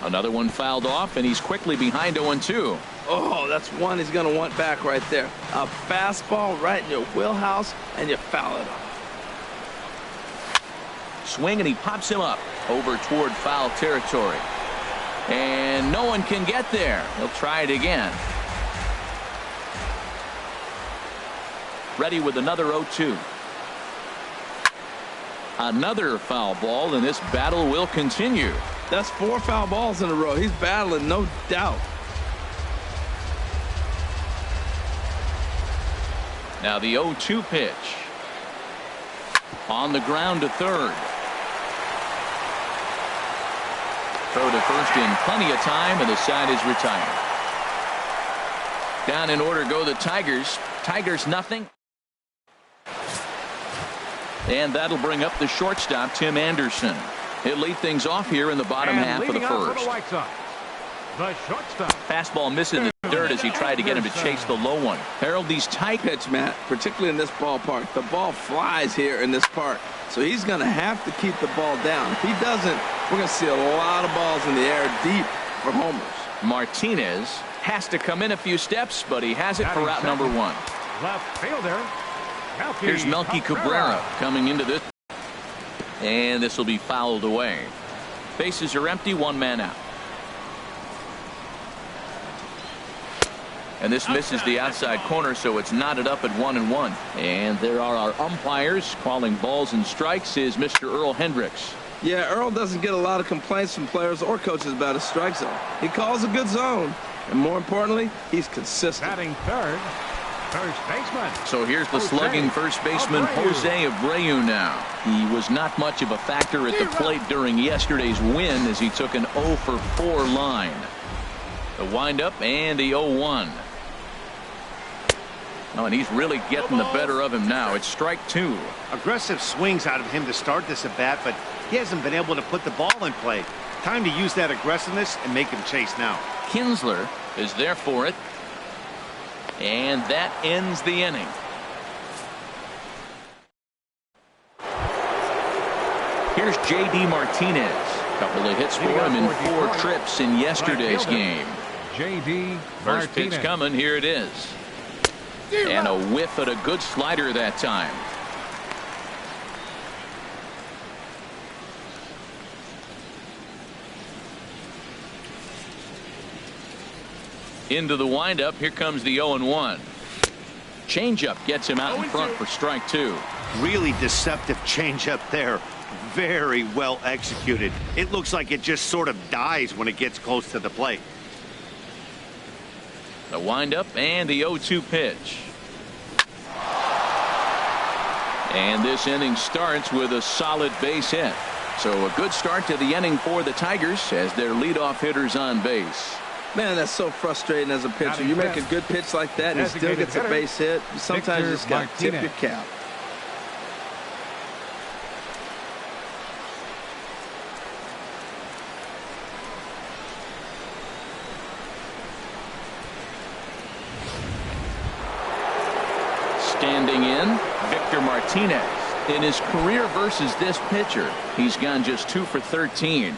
Another one fouled off, and he's quickly behind 0-2. Oh, that's one he's going to want back right there. A fastball right in your wheelhouse, and you foul it off. Swing, and he pops him up over toward foul territory. And no one can get there. He'll try it again. Ready with another 0-2. Another foul ball, and this battle will continue. That's 4 foul balls in a row. He's battling, no doubt. Now the 0-2 pitch. On the ground to third. Throw to first in plenty of time, and the side is retired. Down in order go the Tigers. Tigers nothing. And that'll bring up the shortstop, Tim Anderson. He'll lead things off here in the bottom half of the first. The shortstop. Fastball misses the dirt as he tried to get him to chase the low one. Harold, these tight pitch, Matt, particularly in this ballpark, the ball flies here in this park. So he's going to have to keep the ball down. If he doesn't, we're going to see a lot of balls in the air deep for homers. Martinez has to come in a few steps, but he has it for route number 1. Left fielder. Here's Melky Cabrera coming into this. And this will be fouled away. Bases are empty, 1 man out. And this misses the outside corner, so it's knotted up at 1-1. And there are our umpires calling balls and strikes is Mr. Earl Hendricks. Yeah, Earl doesn't get a lot of complaints from players or coaches about his strike zone. He calls a good zone. And more importantly, he's consistent. Batting third, first baseman. So here's the slugging first baseman, Jose Abreu now. He was not much of a factor at the plate during yesterday's win as he took an 0-for-4 line. The windup and the 0-1. Oh, and he's really getting the better of him now. It's strike 2. Aggressive swings out of him to start this at bat, but he hasn't been able to put the ball in play. Time to use that aggressiveness and make him chase now. Kinsler is there for it. And that ends the inning. Here's J.D. Martinez. Couple of hits for him in 4 trips in yesterday's game. J.D. First pitch coming. Here it is. And a whiff at a good slider that time. Into the windup. Here comes the 0-1. Changeup gets him out in front for strike 2. Really deceptive changeup there. Very well executed. It looks like it just sort of dies when it gets close to the plate. The windup and the 0-2 pitch. And this inning starts with a solid base hit. So a good start to the inning for the Tigers as their leadoff hitter's on base. Man, that's so frustrating as a pitcher. You make a good pitch like that and he still gets a base hit. Sometimes you just got to tip your cap. Standing in, Victor Martinez. In his career versus this pitcher, he's gone just 2 for 13.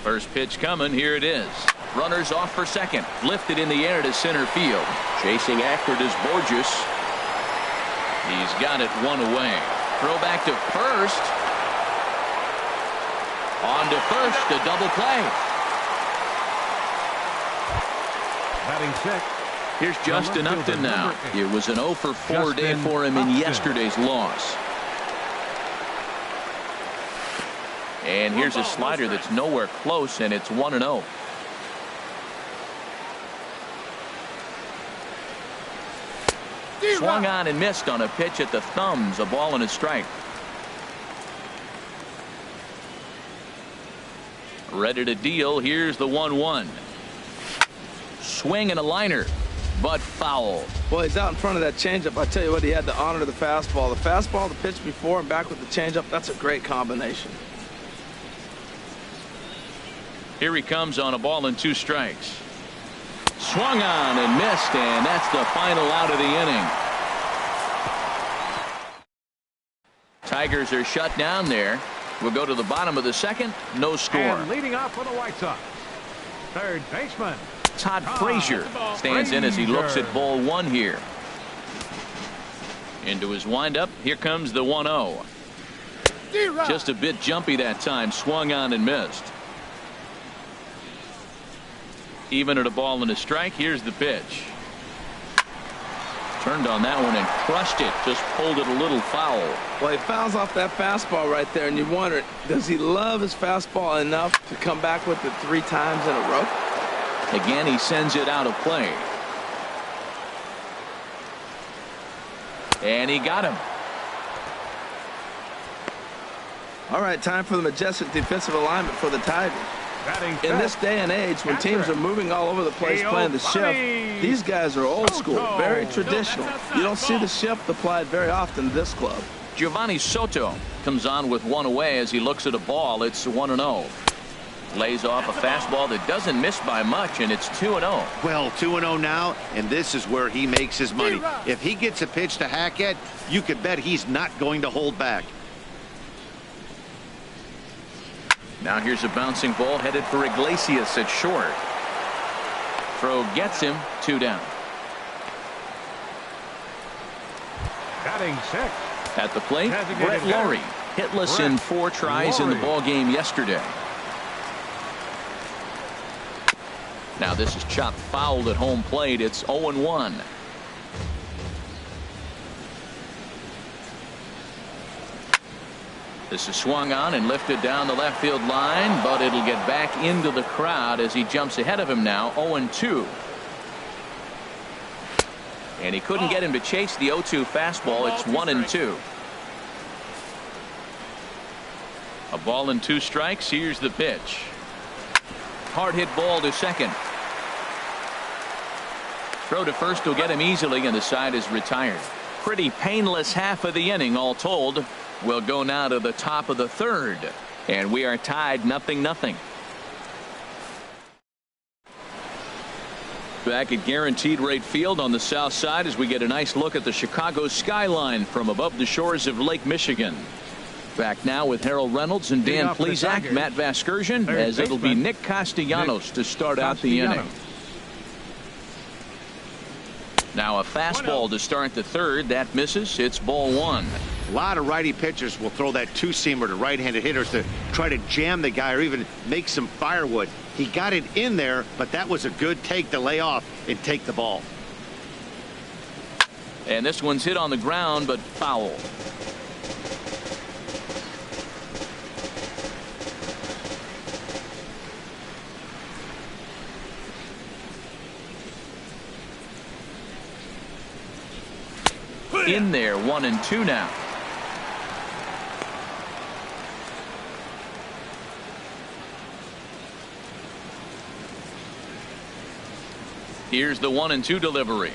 First pitch coming. Here it is. Runners off for second. Lifted in the air to center field. Chasing after it is Borges. He's got it 1 away. Throw back to first. On to first. A double play. Batting 6. Here's Justin Upton now. It was an 0-for-4 day for him in yesterday's loss. And here's a slider that's nowhere close, and it's 1-0. Swung on and missed on a pitch at the thumbs. A ball and a strike. Ready to deal. Here's the 1-1. Swing and a liner, but foul. Well, he's out in front of that changeup. I tell you what, he had to honor the fastball. The fastball, the pitch before, and back with the changeup. That's a great combination. Here he comes on a ball and 2 strikes. swung on and missed, and that's the final out of the inning. Tigers are shut down there. We'll go to the bottom of the second. No score. And leading off for the White Sox, third baseman Todd Frazier stands in as he looks at ball one here. Into his windup. Here comes the 1-0. Just a bit jumpy that time. Swung on and missed. Even at a ball and a strike. Here's the pitch. Turned on that one and crushed it. Just pulled it a little foul. Well, he fouls off that fastball right there, and you wonder, does he love his fastball enough to come back with it 3 times in a row? Again, he sends it out of play. And he got him. All right, time for the majestic defensive alignment for the Tigers. In this day and age, when teams are moving all over the place playing the shift, these guys are old school, very traditional. You don't see the shift applied very often in this club. Giovanni Soto comes on with one away as he looks at a ball. It's 1-0. Lays off a fastball that doesn't miss by much, and it's 2-0. Well, 2-0 now, and this is where he makes his money. If he gets a pitch to hack at, you could bet he's not going to hold back. Now here's a bouncing ball headed for Iglesias at short. Throw gets him. 2 down. Batting sixth. At the plate, Brett Laurie. Hitless in 4 tries in the ball game yesterday. Now this is chopped fouled at home plate. It's 0-1. This is swung on and lifted down the left field line, but it'll get back into the crowd as he jumps ahead of him now. 0-2. And he couldn't get him to chase the 0-2 fastball. It's 1-2. A ball and 2 strikes. Here's the pitch. Hard hit ball to second. Throw to first will get him easily, and the side is retired. Pretty painless half of the inning all told. We'll go now to the top of the third, and we are tied 0-0. Back at Guaranteed Rate Field on the south side as we get a nice look at the Chicago skyline from above the shores of Lake Michigan. Back now with Harold Reynolds and Dan Plesac, Matt Vasgersian, as it'll be Nick Castellanos to start out the inning. Now a fastball to start the third. That misses. It's ball 1. A lot of righty pitchers will throw that 2-seamer to right-handed hitters to try to jam the guy or even make some firewood. He got it in there, but that was a good take to lay off and take the ball. And this one's hit on the ground, but foul. In there, 1-2 now. Here's the 1-2 delivery.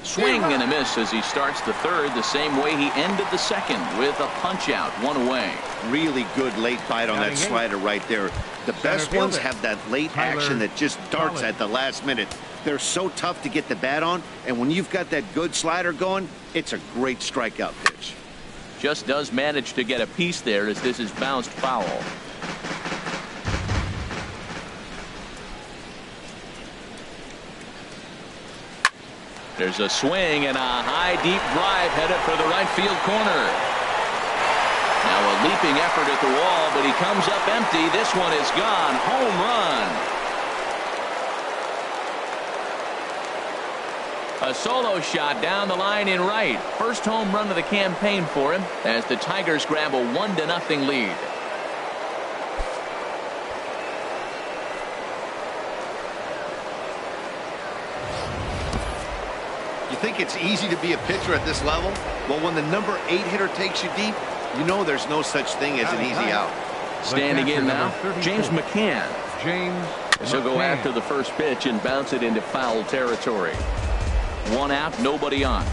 Swing and a miss as he starts the third the same way he ended the second with a punch out, 1 away. Really good late bite on that slider right there. The best ones have that late action that just darts at the last minute. They're so tough to get the bat on, and when you've got that good slider going, it's a great strikeout pitch. Just does manage to get a piece there as this is bounced foul. There's a swing and a high deep drive headed for the right field corner. Now a leaping effort at the wall, but he comes up empty. This one is gone. Home run. A solo shot down the line in right. First home run of the campaign for him as the Tigers grab a 1-0 lead. You think it's easy to be a pitcher at this level? Well, when the number 8 hitter takes you deep, you know there's no such thing as an easy out. Standing in now, James McCann. He'll go after the first pitch and bounce it into foul territory. 1 out, nobody on.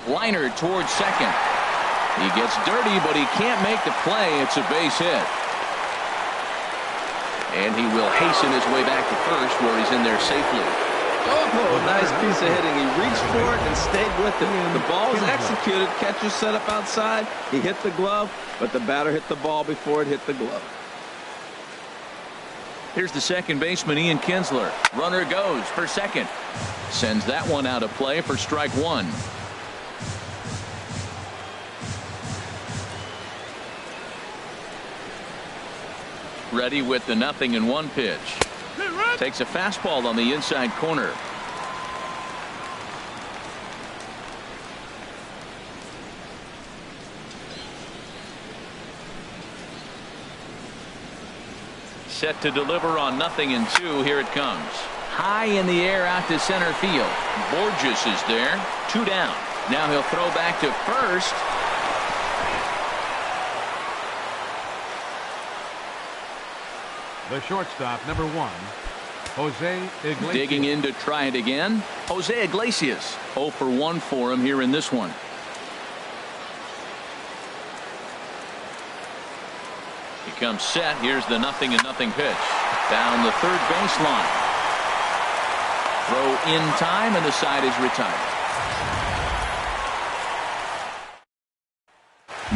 Liner towards second. He gets dirty, but he can't make the play. It's a base hit. And he will hasten his way back to first, where he's in there safely. Oh, nice piece of hitting. He reached for it and stayed with it. The ball was executed. Catcher set up outside. He hit the glove, but the batter hit the ball before it hit the glove. Here's the second baseman, Ian Kinsler. Runner goes for second. Sends that one out of play for strike one. Ready with the 0-1 pitch. Takes a fastball on the inside corner. Set to deliver on 0-2. Here it comes. High in the air out to center field. Borges is there. 2 down. Now he'll throw back to first. The shortstop, number 1, Jose Iglesias. Digging in to try it again. Jose Iglesias. 0 for 1 for him here in this one. He comes set. Here's the 0-0 pitch. Down the third baseline. Throw in time, and the side is retired.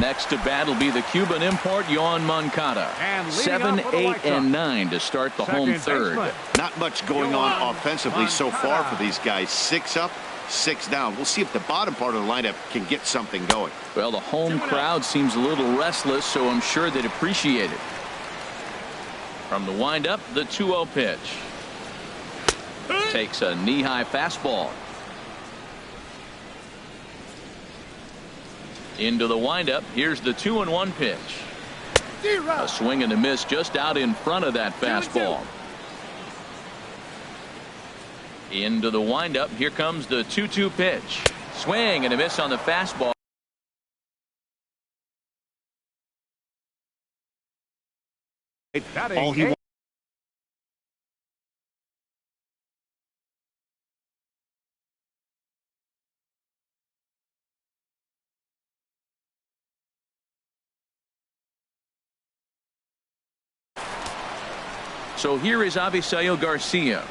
Next to bat will be the Cuban import, Yoan Moncada. 7, 8, and 9 to start the home third. Not much going on offensively so far for these guys. 6 up, 6 down. We'll see if the bottom part of the lineup can get something going. Well, the home crowd seems a little restless, so I'm sure they'd appreciate it. From the windup, the 2-0 pitch. Takes a knee-high fastball. Into the windup. Here's the 2-1 pitch. A swing and a miss just out in front of that fastball. Into the windup. Here comes the 2-2 pitch. Swing and a miss on the fastball. All he So here is Avisail Garcia.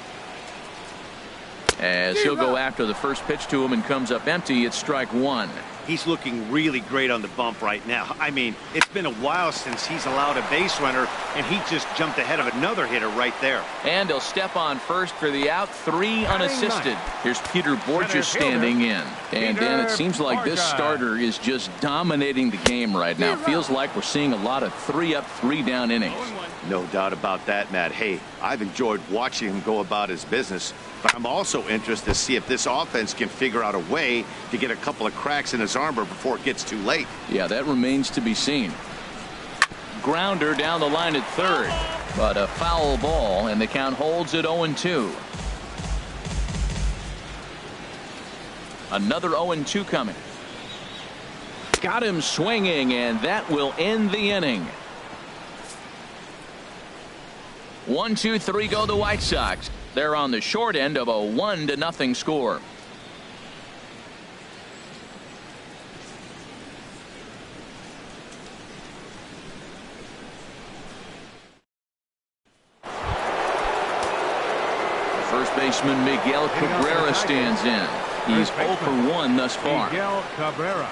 As he'll go after the first pitch to him and comes up empty. It's strike one. He's looking really great on the bump right now. I mean, it's been a while since he's allowed a base runner, and he just jumped ahead of another hitter right there. And he'll step on first for the out. 3 unassisted. Here's Peter Borges standing in. And Dan, it seems like this starter is just dominating the game right now. Feels like we're seeing a lot of 3 up, 3 down innings. No doubt about that, Matt. Hey, I've enjoyed watching him go about his business, but I'm also interested to see if this offense can figure out a way to get a couple of cracks in his armor before it gets too late. Yeah, that remains to be seen. Grounder down the line at third, but a foul ball, and the count holds at 0-2. Another 0-2 coming. Got him swinging, and that will end the inning. 1, 2, 3 go the White Sox. They're on the short end of a 1-0 score. First baseman Miguel Cabrera stands in. He's 0 for 1 thus far. Miguel Cabrera.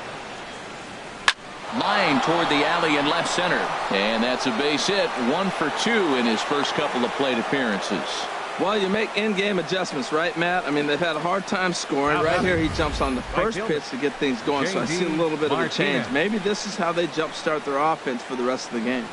Line toward the alley in left center. And that's a base hit. 1 for 2 in his first couple of plate appearances. Well, you make in-game adjustments, right, Matt? I mean, they've had a hard time scoring. Right here, he jumps on the first pitch to get things going, so I see a little bit of a change. Maybe this is how they jumpstart their offense for the rest of the game.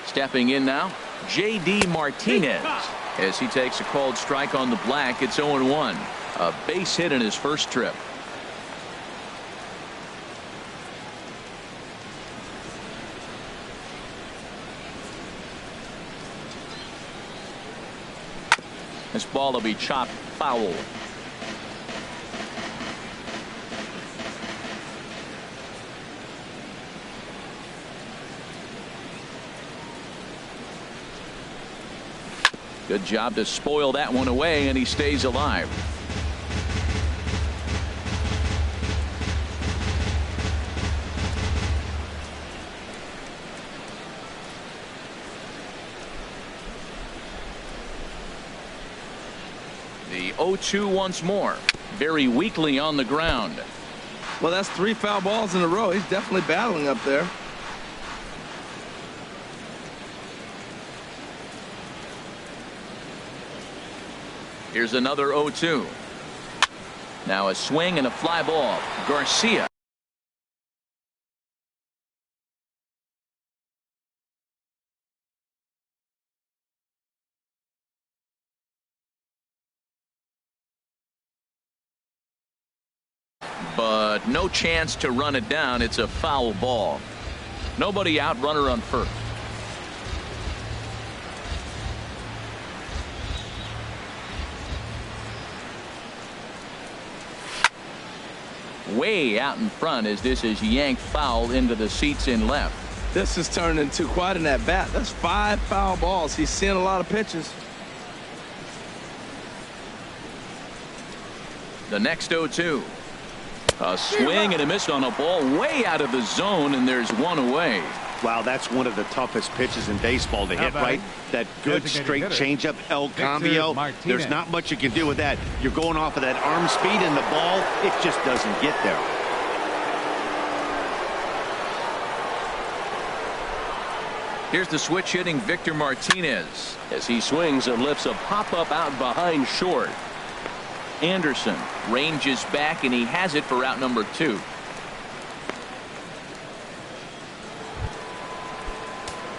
Stepping in now, J.D. Martinez. As he takes a called strike on the black, it's 0-1. A base hit in his first trip. This ball will be chopped foul. Good job to spoil that one away, and he stays alive. The 0-2 once more. Very weakly on the ground. Well, that's 3 foul balls in a row. He's definitely battling up there. Here's another 0-2. Now a swing and a fly ball. Garcia. But no chance to run it down. It's a foul ball. Nobody out, runner on first. Way out in front as this is yanked foul into the seats in left. This has turned into quite an at-bat. That's 5 foul balls. He's seeing a lot of pitches. The next 0-2. A swing and a miss on a ball way out of the zone, and there's one away. Wow, that's one of the toughest pitches in baseball to hit, right? That good straight changeup, El Cambio. There's not much you can do with that. You're going off of that arm speed, and the ball, it just doesn't get there. Here's the switch hitting Victor Martinez as he swings and lifts a pop-up out behind short. Anderson ranges back, and he has it for out number 2.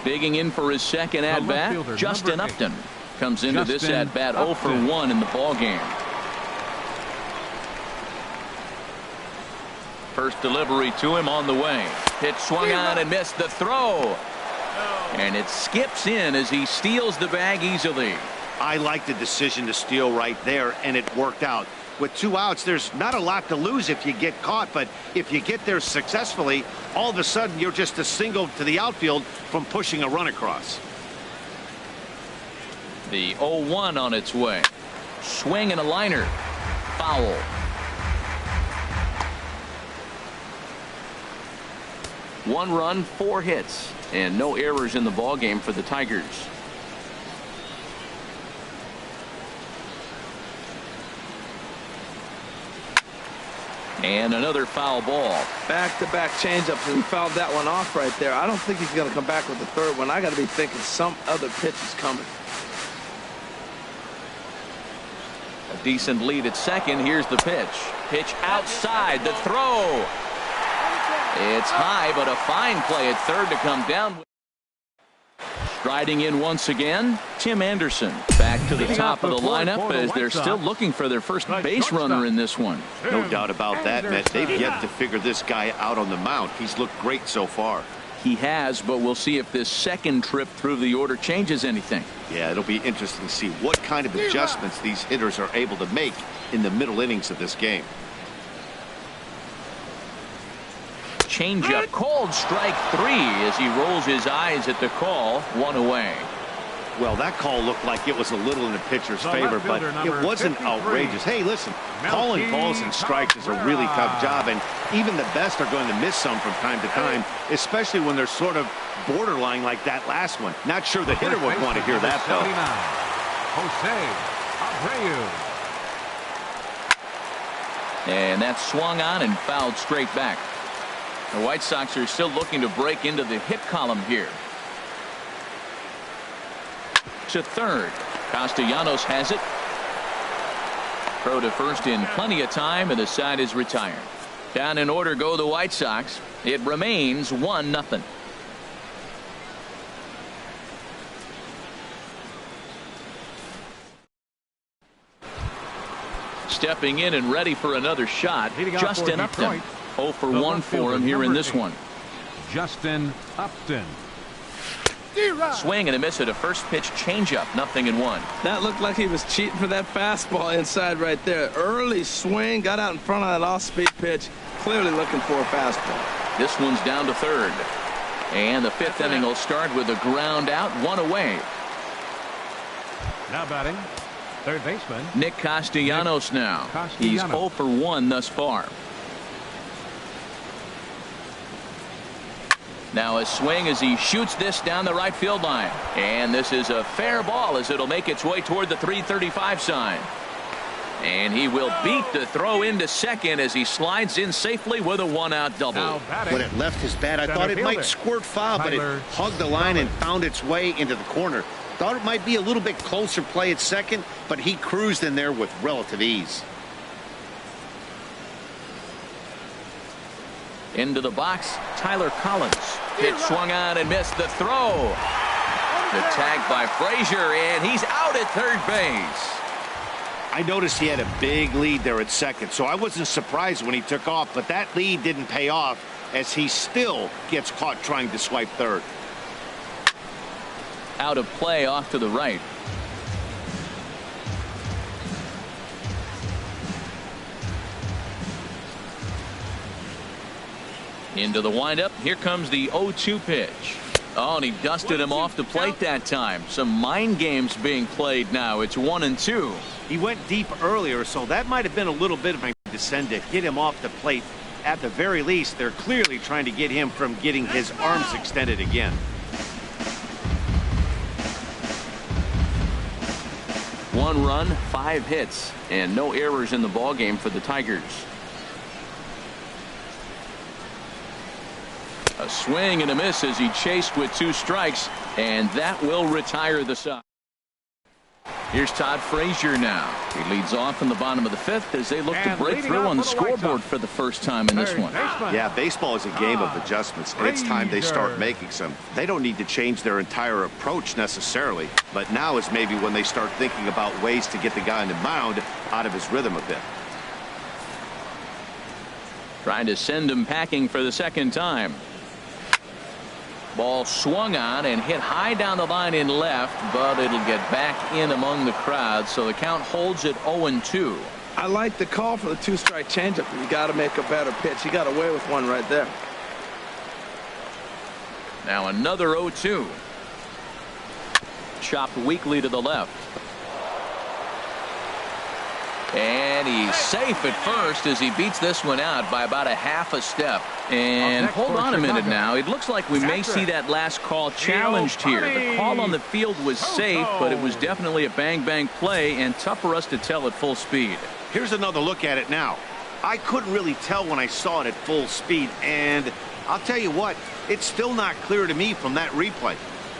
Digging in for his second at-bat, Justin Upton comes into this at-bat 0 for 1 in the ballgame. First delivery to him on the way. Pitch swung on and missed the throw. And it skips in as he steals the bag easily. I like the decision to steal right there, and it worked out. With 2 outs, there's not a lot to lose if you get caught, but if you get there successfully, all of a sudden you're just a single to the outfield from pushing a run across. The 0-1 on its way. Swing and a liner. Foul. One run, 4 hits, and no errors in the ballgame for the Tigers. And another foul ball. Back-to-back changeups, and he fouled that one off right there. I don't think he's going to come back with the third one. I got to be thinking some other pitch is coming. A decent lead at second. Here's the pitch. Pitch outside. The throw. It's high, but a fine play at third to come down. Striding in once again, Tim Anderson back to the top of the lineup as they're still looking for their first base runner in this one. No doubt about that, Matt. They've yet to figure this guy out on the mound. He's looked great so far. He has, but we'll see if this second trip through the order changes anything. Yeah, it'll be interesting to see what kind of adjustments these hitters are able to make in the middle innings of this game. Changeup called strike 3 as he rolls his eyes at the call. 1 away. Well, that call looked like it was a little in the pitcher's favor, but it wasn't outrageous. Hey, listen, calling balls and strikes is a really tough job, and even the best are going to miss some from time to time, especially when they're sort of borderline like that last one. Not sure the hitter would want to hear that, though. And that's swung on and fouled straight back. The White Sox are still looking to break into the hit column here. To third. Castellanos has it. Throw to first in plenty of time, and the side is retired. Down in order go the White Sox. It remains 1-0. Stepping in and ready for another shot, Justin Upton. 0 for 1 for him here in this one. Justin Upton. Swing and a miss at a first pitch changeup. 0-1. That looked like he was cheating for that fastball inside right there. Early swing, got out in front of that off-speed pitch. Clearly looking for a fastball. This one's down to third. And the 5th inning will start with a ground out, 1 away. Now batting, third baseman. Nick Castellanos now. He's 0 for 1 thus far. Now a swing as he shoots this down the right field line. And this is a fair ball as it'll make its way toward the 335 sign. And he will beat the throw into second as he slides in safely with a 1-out double. When it left his bat, I thought it might squirt foul, but it hugged the line and found its way into the corner. Thought it might be a little bit closer play at second, but he cruised in there with relative ease. Into the box, Tyler Collins. Pitch swung on and missed the throw. The tag by Frazier, and he's out at third base. I noticed he had a big lead there at second, so I wasn't surprised when he took off, but that lead didn't pay off as he still gets caught trying to swipe third. Out of play off to the right. Into the windup. Here comes the 0-2 pitch. Oh, and he dusted him off the plate that time. Some mind games being played now. It's 1-2. He went deep earlier, so that might have been a little bit of a descend to get him off the plate. At the very least, they're clearly trying to get him from getting his arms extended again. One run, 5 hits, and no errors in the ballgame for the Tigers. A swing and a miss as he chased with 2 strikes, and that will retire the side. Here's Todd Frazier now. He leads off in the bottom of the 5th as they look to break through on the scoreboard for the first time in this one. Yeah, baseball is a game of adjustments, and it's time they start making some. They don't need to change their entire approach necessarily, but now is maybe when they start thinking about ways to get the guy on the mound out of his rhythm a bit. Trying to send him packing for the second time. Ball swung on and hit high down the line in left, but it'll get back in among the crowd, so the count holds at 0-2. I like the call for the 2-strike changeup. You got to make a better pitch. He got away with one right there. Now another 0-2. Chopped weakly to the left. And he's safe at first as he beats this one out by about a half a step. And hold on a minute now. It looks like we may see that last call challenged here. The call on the field was safe, but it was definitely a bang-bang play and tough for us to tell at full speed. Here's another look at it now. I couldn't really tell when I saw it at full speed, and I'll tell you what, it's still not clear to me from that replay.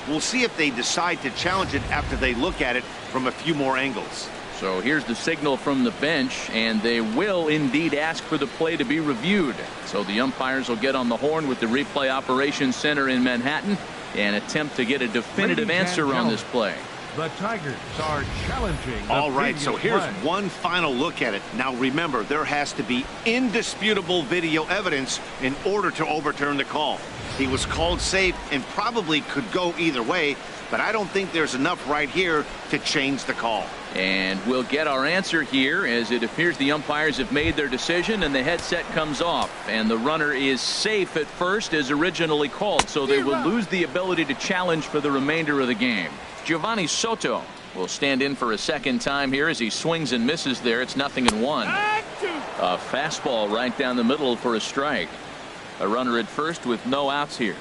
We'll see if they decide to challenge it after they look at it from a few more angles. So here's the signal from the bench, and they will indeed ask for the play to be reviewed. So the umpires will get on the horn with the replay operations center in Manhattan and attempt to get a definitive answer on this play. The Tigers are challenging. All right, so here's one final look at it. Now remember, there has to be indisputable video evidence in order to overturn the call. He was called safe and probably could go either way, but I don't think there's enough right here to change the call. And we'll get our answer here as it appears the umpires have made their decision and the headset comes off and the runner is safe at first as originally called, so they will lose the ability to challenge for the remainder of the game. Giovanni Soto will stand in for a second time here as he swings and misses there. It's 0-1. A fastball right down the middle for a strike. A runner at first with no outs here.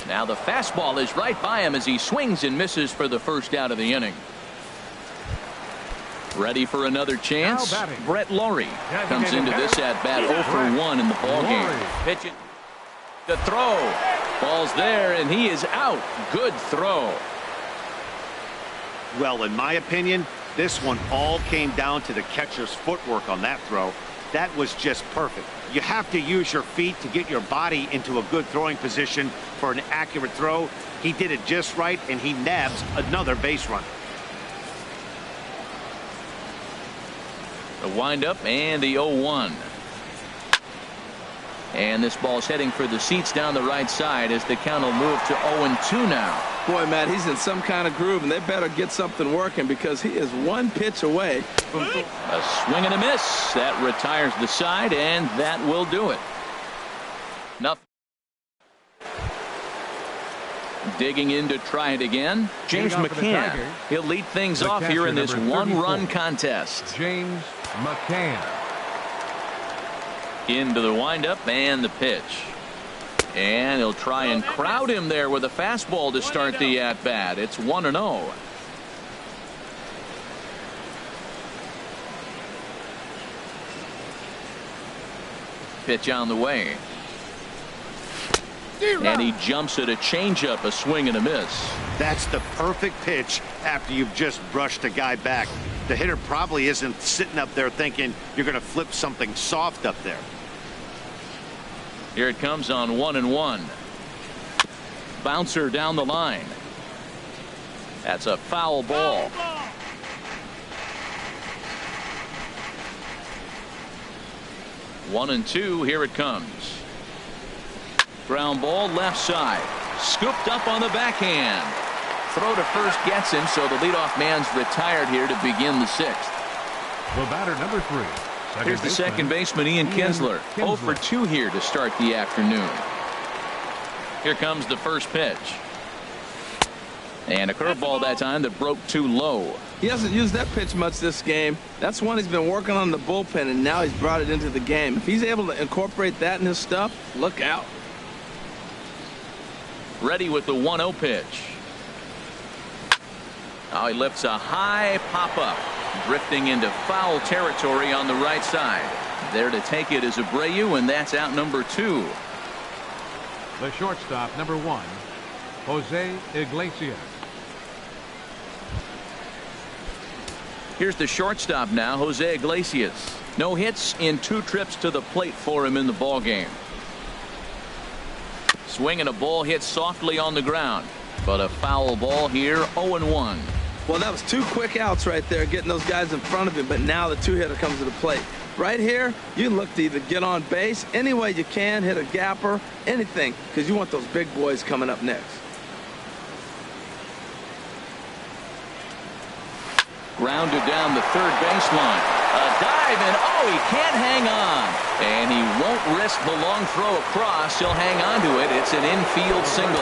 Now the fastball is right by him as he swings and misses for the first out of the inning. Ready for another chance? Brett Laurie comes into this at bat 0 for 1 in the ballgame. Pitch it. The throw. Ball's there and he is out. Good throw. Well, in my opinion, this one all came down to the catcher's footwork on that throw. That was just perfect. You have to use your feet to get your body into a good throwing position for an accurate throw. He did it just right, and he nabs another base run. The windup and the 0-1. And this ball's heading for the seats down the right side as the count will move to 0-2 now. Boy, Matt, he's in some kind of groove, and they better get something working because he is one pitch away from a swing and a miss. That retires the side, and that will do it. Nothing. Digging in to try it again, James McCann. He'll lead things off here in this one-run contest. James McCann. Into the windup and the pitch. And he'll try and crowd him there with a fastball to start the at-bat. It's 1-0. Pitch on the way. And he jumps at a changeup, a swing and a miss. That's the perfect pitch after you've just brushed a guy back. The hitter probably isn't sitting up there thinking you're going to flip something soft up there. Here it comes on 1-1. Bouncer down the line. That's a foul ball. One and two. Here it comes. Ground ball left side. Scooped up on the backhand. Throw to first gets him, so the leadoff man's retired here to begin the sixth. The batter, number 3. Here's the second baseman, Ian Kinsler. 0 for 2 here to start the afternoon. Here comes the first pitch. And a curveball that time that broke too low. He hasn't used that pitch much this game. That's one he's been working on the bullpen, and now he's brought it into the game. If he's able to incorporate that in his stuff, look out. Ready with the 1-0 pitch. Now he lifts a high pop-up, drifting into foul territory on the right side. There to take it is Abreu, and that's out number 2. The shortstop, number 1, Jose Iglesias. Here's the shortstop now, Jose Iglesias. No hits in 2 trips to the plate for him in the ballgame. Swinging a ball hit softly on the ground, but a foul ball here, 0-1. Well, that was 2 quick outs right there, getting those guys in front of him, but now the 2-hitter comes to the plate. Right here, you look to either get on base any way you can, hit a gapper, anything, because you want those big boys coming up next. Grounded down the third baseline. A dive, and oh, he can't hang on. And he won't risk the long throw across. He'll hang on to it. It's an infield single.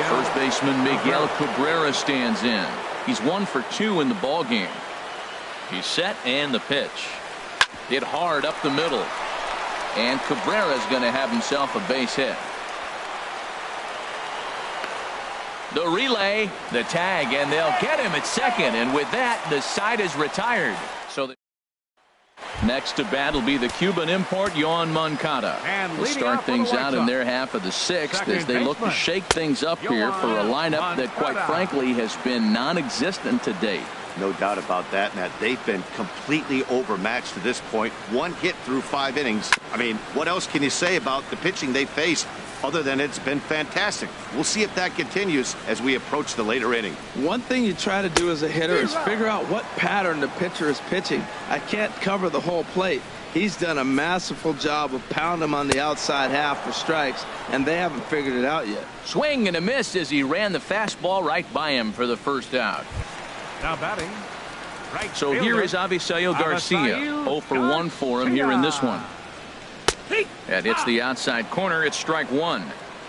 First baseman Miguel Cabrera stands in. He's 1 for 2 in the ball game. He's set, and the pitch. Hit hard up the middle. And Cabrera's going to have himself a base hit. The relay, the tag, and they'll get him at second. And with that, the side is retired. So next to bat will be the Cuban import, Yohan Moncada. Will start things out in their half of the sixth as they look to shake things up here for a lineup that, quite frankly, has been non-existent to date. No doubt about that, Matt. They've been completely overmatched to this point. 1 hit through 5 innings. I mean, what else can you say about the pitching they faced other than it's been fantastic? We'll see if that continues as we approach the later inning. One thing you try to do as a hitter is figure out what pattern the pitcher is pitching. I can't cover the whole plate. He's done a masterful job of pounding him on the outside half for strikes, and they haven't figured it out yet. Swing and a miss as he ran the fastball right by him for the first out. Now batting. Right so here is Avisail Garcia. 0 for 1 for him here in this one. That hits the outside corner. It's strike 1.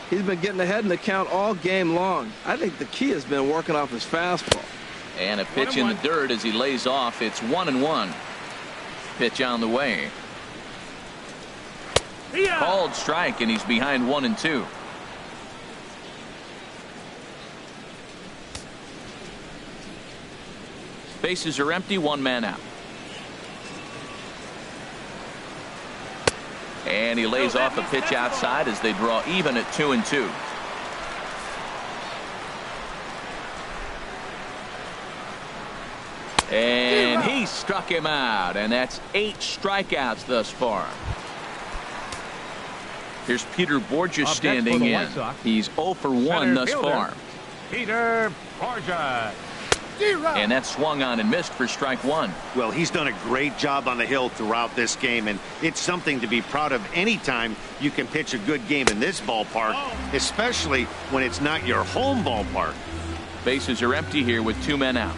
He's been getting ahead in the count all game long. I think the key has been working off his fastball. And a pitch in the dirt as he lays off. It's 1-1. Pitch on the way. Called strike, and he's behind 1-2. Bases are empty, 1 man out. And he lays off a pitch outside as they draw even at 2-2. And he struck him out, and that's 8 strikeouts thus far. Here's Peter Borges standing in. He's 0 for 1 thus far. Peter Borges. And that swung on and missed for strike 1. Well, he's done a great job on the hill throughout this game, and it's something to be proud of anytime you can pitch a good game in this ballpark, especially when it's not your home ballpark. Bases are empty here with 2 men out.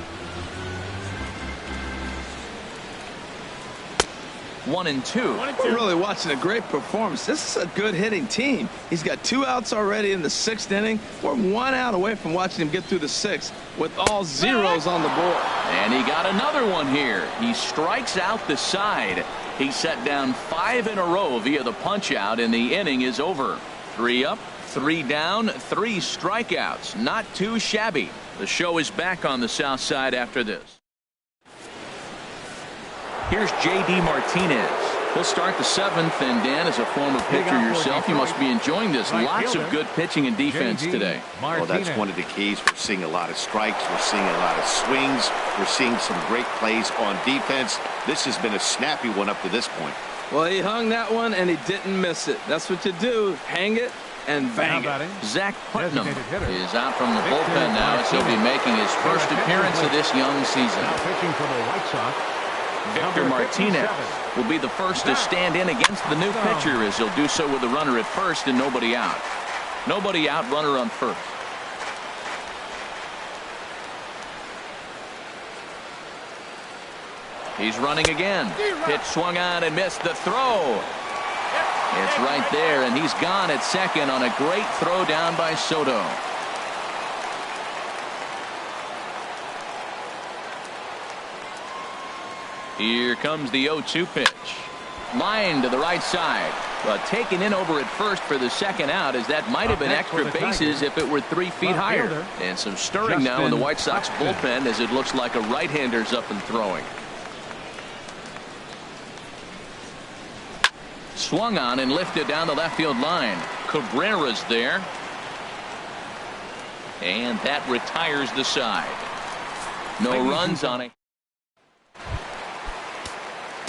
1-2. We're really watching a great performance. This is a good hitting team. He's got 2 outs already in the 6th inning. We're 1 out away from watching him get through the 6th with all zeros on the board. And he got another one here. He strikes out the side. He set down 5 in a row via the punch out, and the inning is over. 3 up, 3 down, 3 strikeouts. Not too shabby. The show is back on the south side after this. Here's J.D. Martinez. He'll start the 7th, and Dan, as a former pitcher yourself, you must be enjoying this. Lots of good pitching and defense today. Well, that's one of the keys. We're seeing a lot of strikes. We're seeing a lot of swings. We're seeing some great plays on defense. This has been a snappy one up to this point. Well, he hung that one, and he didn't miss it. That's what you do. Hang it and bang it. Zach Putnam is out from the bullpen now, as he'll be making his first appearance of this young season. Pitching for the White Sox, Victor Martinez will be the first to stand in against the new pitcher, as he'll do so with a runner at first and nobody out. Nobody out, runner on first. He's running again. Pitch swung on and missed the throw. It's right there, and he's gone at second on a great throw down by Soto. Here comes the 0-2 pitch. Line to the right side, but taken in over at first for the second out, as that might have been extra bases if it were 3 feet higher. And some stirring now in the White Sox bullpen, as it looks like a right-hander's up and throwing. Swung on and lifted down the left field line. Cabrera's there. And that retires the side. No runs on it.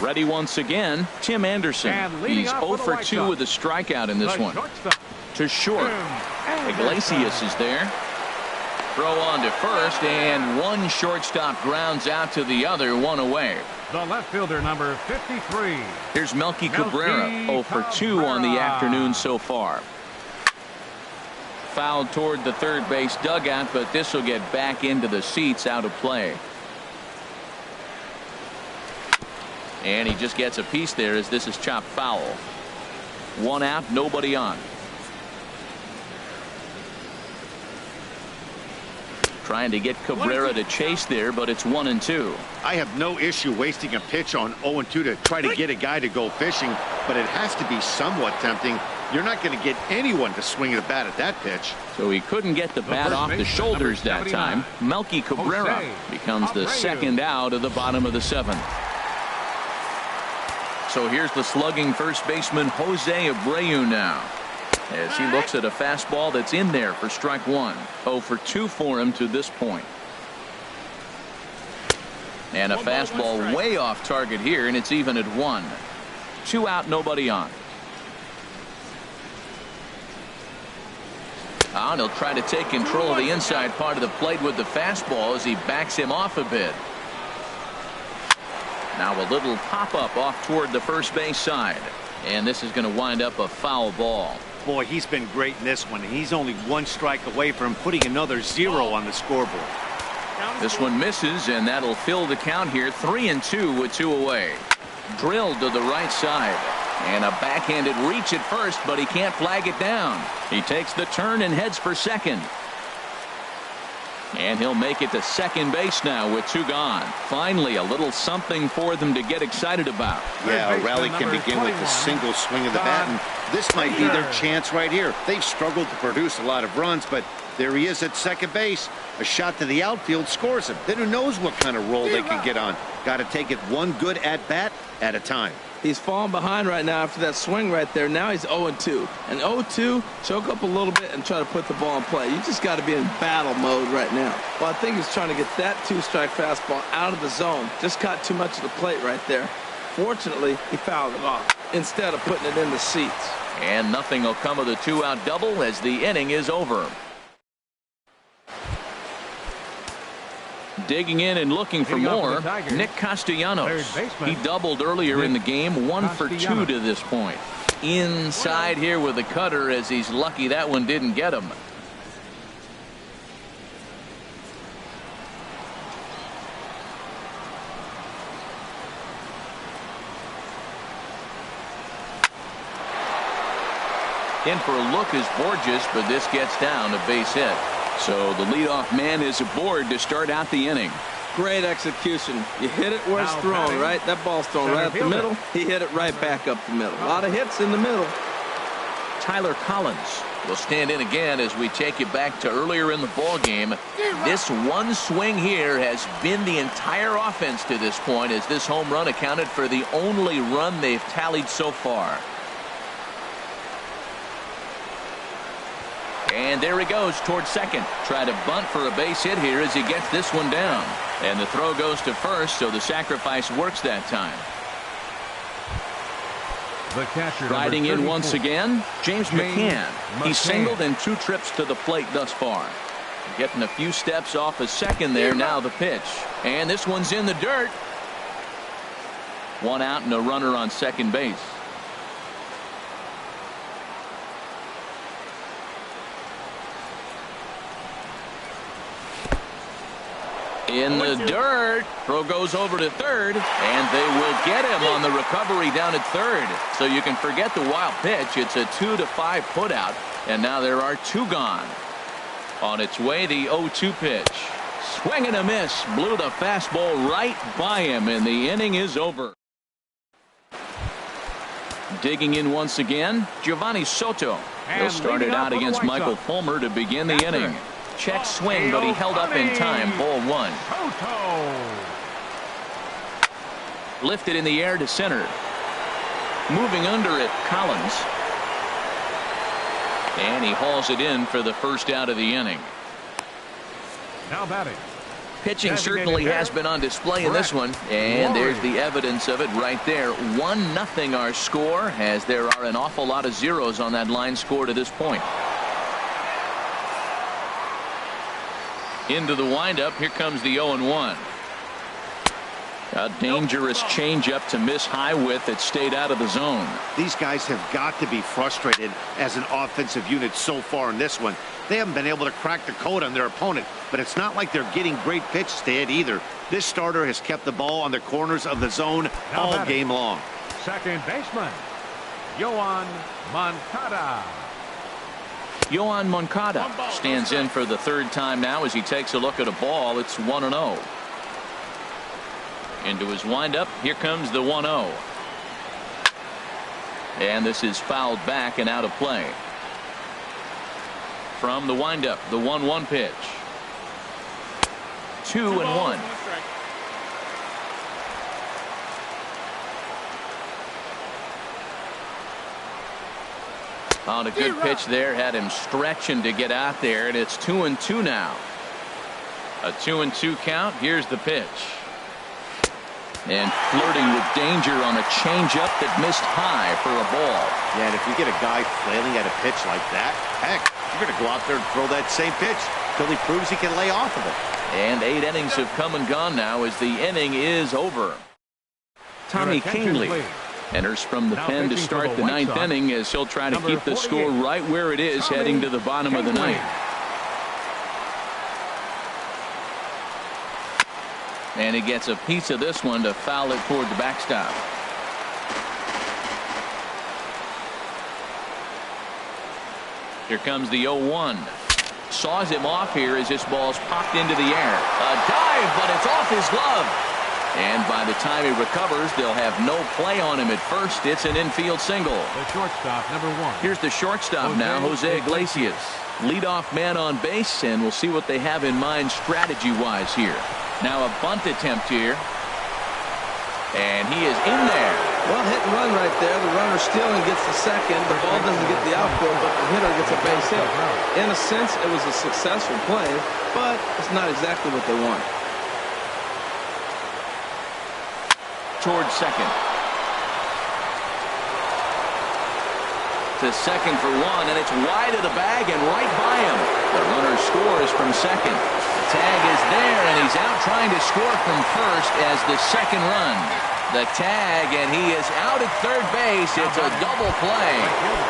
Ready once again, Tim Anderson. He's 0 for 2 with a strikeout in this one. To short. Iglesias is there. Throw on to first, and one shortstop grounds out to the other, 1 away. The left fielder, number 53. Here's Melky Cabrera, 0 for 2 on the afternoon so far. Fouled toward the third base dugout, but this will get back into the seats, out of play. And he just gets a piece there, as this is chopped foul. 1 out, nobody on. Trying to get Cabrera to chase there, but it's 1-2. I have no issue wasting a pitch on 0-2 to try to get a guy to go fishing, but it has to be somewhat tempting. You're not going to get anyone to swing the bat at that pitch. So he couldn't get the bat off the shoulders that time. Melky Cabrera becomes the second out of the bottom of the 7th. So here's the slugging first baseman Jose Abreu now, as he looks at a fastball that's in there for strike 1. 0 for 2 for him to this point. And a fastball way off target here, and it's even at 1. 2 out, nobody on. And he'll try to take control of the inside part of the plate with the fastball as he backs him off a bit. Now a little pop-up off toward the first base side. And this is going to wind up a foul ball. Boy, he's been great in this one, and he's only 1 strike away from putting another 0 on the scoreboard. This one misses, and that'll fill the count here. 3-2 with 2 away. Drilled to the right side. And a backhanded reach at first, but he can't flag it down. He takes the turn and heads for second. And he'll make it to second base now with 2 gone. Finally, a little something for them to get excited about. Yeah, a rally can begin with a single swing of the bat, and this might be their chance right here. They've struggled to produce a lot of runs, but there he is at second base. A shot to the outfield scores him. Then who knows what kind of roll they can get on. Got to take it one good at-bat at a time. He's falling behind right now after that swing right there. Now he's 0-2. And 0-2, choke up a little bit and try to put the ball in play. You just got to be in battle mode right now. Well, I think he's trying to get that 2-strike fastball out of the zone. Just caught too much of the plate right there. Fortunately, he fouled it off instead of putting it in the seats. And nothing will come of the 2-out double as the inning is over. Digging in and looking for more, Nick Castellanos. He doubled earlier in the game, 1 for 2 to this point. Inside here with the cutter, as he's lucky that one didn't get him. In for a look is Borges, but this gets down a base hit. So the leadoff man is aboard to start out the inning. Great execution. You hit it where it's thrown, right? That ball's thrown right up the middle. He hit it right back up the middle. A lot of hits in the middle. Tyler Collins will stand in again as we take you back to earlier in the ball game. This one swing here has been the entire offense to this point, as this home run accounted for the only run they've tallied so far. And there he goes towards second. Try to bunt for a base hit here as he gets this one down. And the throw goes to first, so the sacrifice works that time. The catcher, riding in once again, James McCann. He singled in 2 trips to the plate thus far. Getting a few steps off a second there. Now the pitch. And this one's in the dirt. 1 out and a runner on second base. In the dirt. Throw goes over to third, and they will get him on the recovery down at third. So you can forget the wild pitch. It's a 2-5 putout, and now there are 2 gone. On its way, the 0-2 pitch. Swing and a miss. Blew the fastball right by him, and the inning is over. Digging in once again, Giovanni Soto. He'll start it out against Michael Fulmer to begin the inning. Check swing, but he held up in time. Ball 1. Lifted in the air to center. Moving under it, Collins. And he hauls it in for the first out of the inning. Now batting. Pitching certainly has been on display in this one, and there's the evidence of it right there. 1-0 our score, as there are an awful lot of zeros on that line score to this point. Into the windup. Here comes the 0-1. A dangerous changeup to miss high with that stayed out of the zone. These guys have got to be frustrated as an offensive unit so far in this one. They haven't been able to crack the code on their opponent, but it's not like they're getting great pitches to hit either. This starter has kept the ball on the corners of the zone all game long. Second baseman, Yoan Moncada. Yoan Moncada stands in for the 3rd time now as he takes a look at a ball. It's 1-0. Into his windup. Here comes the 1-0. And this is fouled back and out of play. From the windup, the 1-1 pitch. 2-1. On a good pitch there, had him stretching to get out there, and it's 2-2 now. A 2-2 count. Here's the pitch. And flirting with danger on a changeup that missed high for a ball. Yeah, and if you get a guy flailing at a pitch like that, heck, you're going to go out there and throw that same pitch till he proves he can lay off of it. And 8 innings have come and gone now as the inning is over. Tommy Kingley enters from the pen to start the 9th inning as he'll try to keep the score right where it is heading to the bottom of the 9th. And he gets a piece of this one to foul it toward the backstop. Here comes the 0-1. Saws him off here as this ball's popped into the air. A dive, but it's off his glove. And by the time he recovers, they'll have no play on him at first. It's an infield single. The shortstop, number 1. Here's the shortstop now, Jose Iglesias. Leadoff man on base, and we'll see what they have in mind strategy-wise here. Now a bunt attempt here. And he is in there. Well, hit and run right there. The runner stealing gets the second. The ball doesn't get the outfield, but the hitter gets a base hit. In a sense, it was a successful play, but it's not exactly what they want. Towards second. To second for 1, and it's wide of the bag and right by him. The runner scores from second. The tag is there, and he's out trying to score from first as the second run. The tag, and he is out at third base. It's a double play.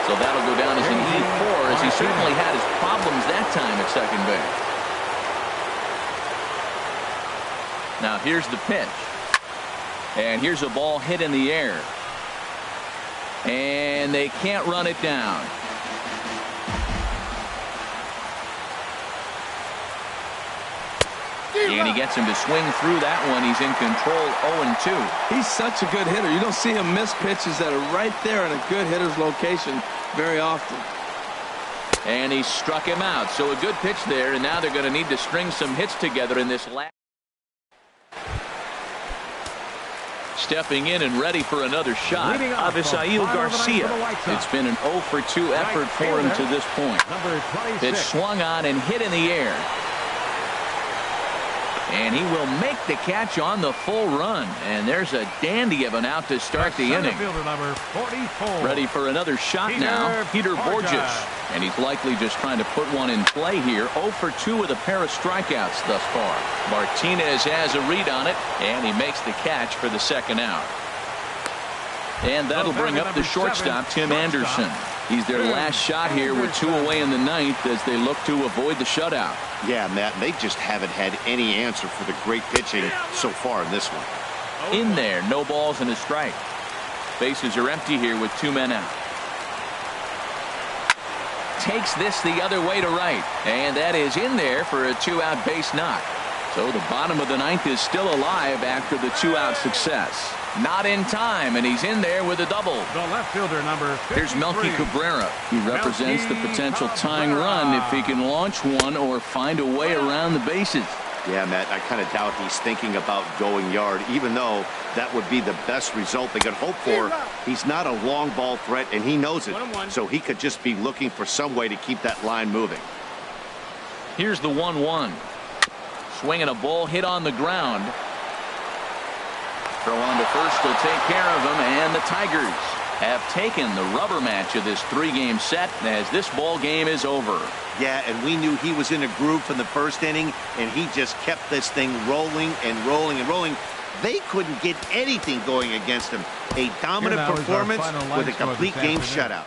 So that'll go down as an E4, as he certainly had his problems that time at second base. Now here's the pitch. And here's a ball hit in the air. And they can't run it down. And he gets him to swing through that one. He's in control, 0-2. He's such a good hitter. You don't see him miss pitches that are right there in a good hitter's location very often. And he struck him out. So a good pitch there, and now they're going to need to string some hits together in this last. Stepping in and ready for another shot, Avisail Garcia. It's been an 0-for-2 effort for him to this point. Pitch swung on and hit in the air. And he will make the catch on the full run. And there's a dandy of an out to start the inning. Ready for another shot now, Peter Borges. And he's likely just trying to put one in play here. 0-for-2 with a pair of strikeouts thus far. Martinez has a read on it, and he makes the catch for the second out. And that'll bring up the shortstop, Tim Anderson. He's their last shot here with 2 away in the ninth as they look to avoid the shutout. Yeah, Matt, they just haven't had any answer for the great pitching so far in this one. In there, no balls and a strike. Bases are empty here with 2 men out. Takes this the other way to right, and that is in there for a 2-out base knock. So the bottom of the ninth is still alive after the 2-out success. Not in time, and he's in there with a double. The left fielder, number 53. Here's Melky Cabrera. He represents the potential tying run if he can launch one or find a way around the bases. Yeah, Matt, I kind of doubt he's thinking about going yard, even though that would be the best result they could hope for. He's not a long ball threat, and he knows it. So he could just be looking for some way to keep that line moving. Here's the 1-1. Swinging a ball hit on the ground. Throw on to first will take care of him, and the Tigers have taken the rubber match of this 3-game set as this ball game is over. Yeah, and we knew he was in a groove from the first inning, and he just kept this thing rolling and rolling and rolling. They couldn't get anything going against him. A dominant performance with a complete game shutout.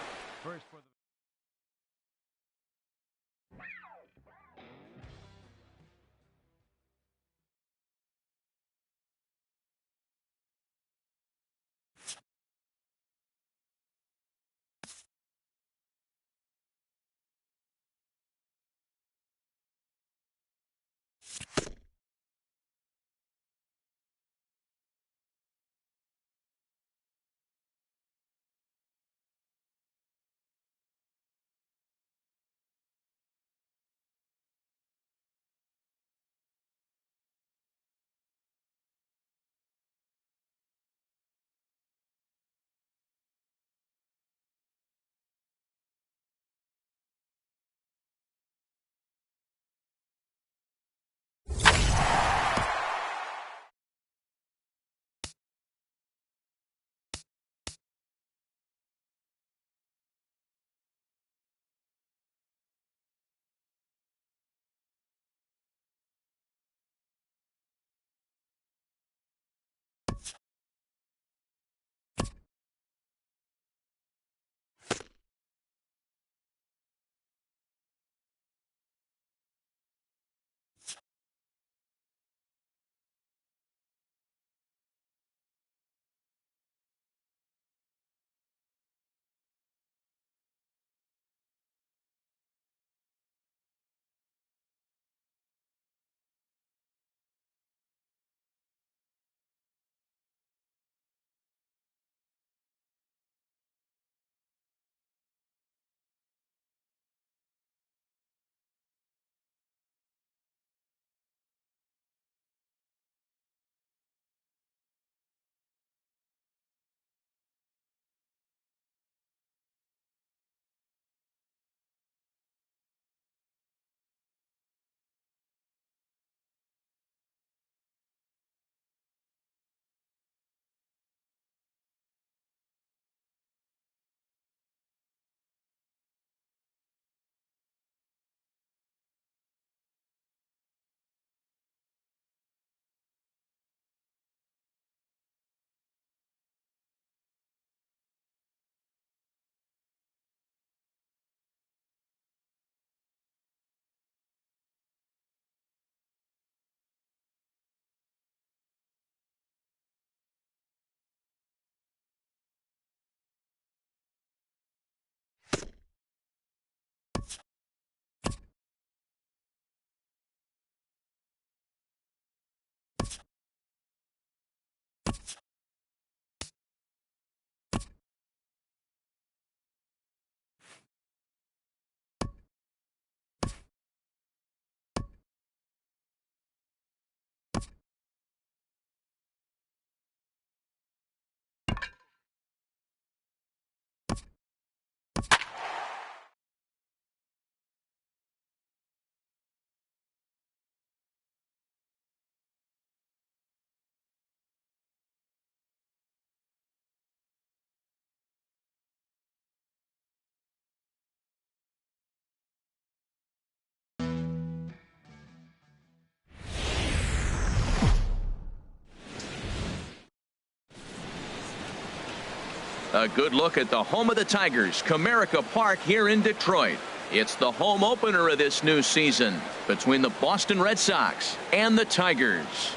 A good look at the home of the Tigers, Comerica Park here in Detroit. It's the home opener of this new season between the Boston Red Sox and the Tigers.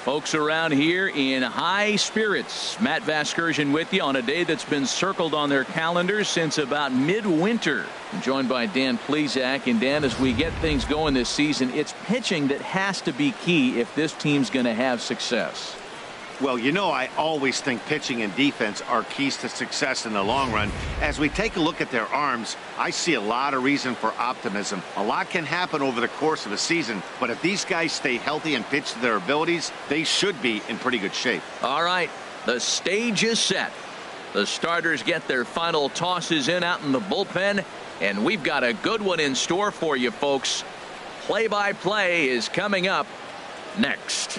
Folks around here in high spirits. Matt Vasgersian with you on a day that's been circled on their calendars since about midwinter. I'm joined by Dan Plesac. And Dan, as we get things going this season, it's pitching that has to be key if this team's going to have success. Well, you know, I always think pitching and defense are keys to success in the long run. As we take a look at their arms, I see a lot of reason for optimism. A lot can happen over the course of a season, but if these guys stay healthy and pitch to their abilities, they should be in pretty good shape. All right, the stage is set. The starters get their final tosses in out in the bullpen, and we've got a good one in store for you, folks. Play-by-play is coming up next.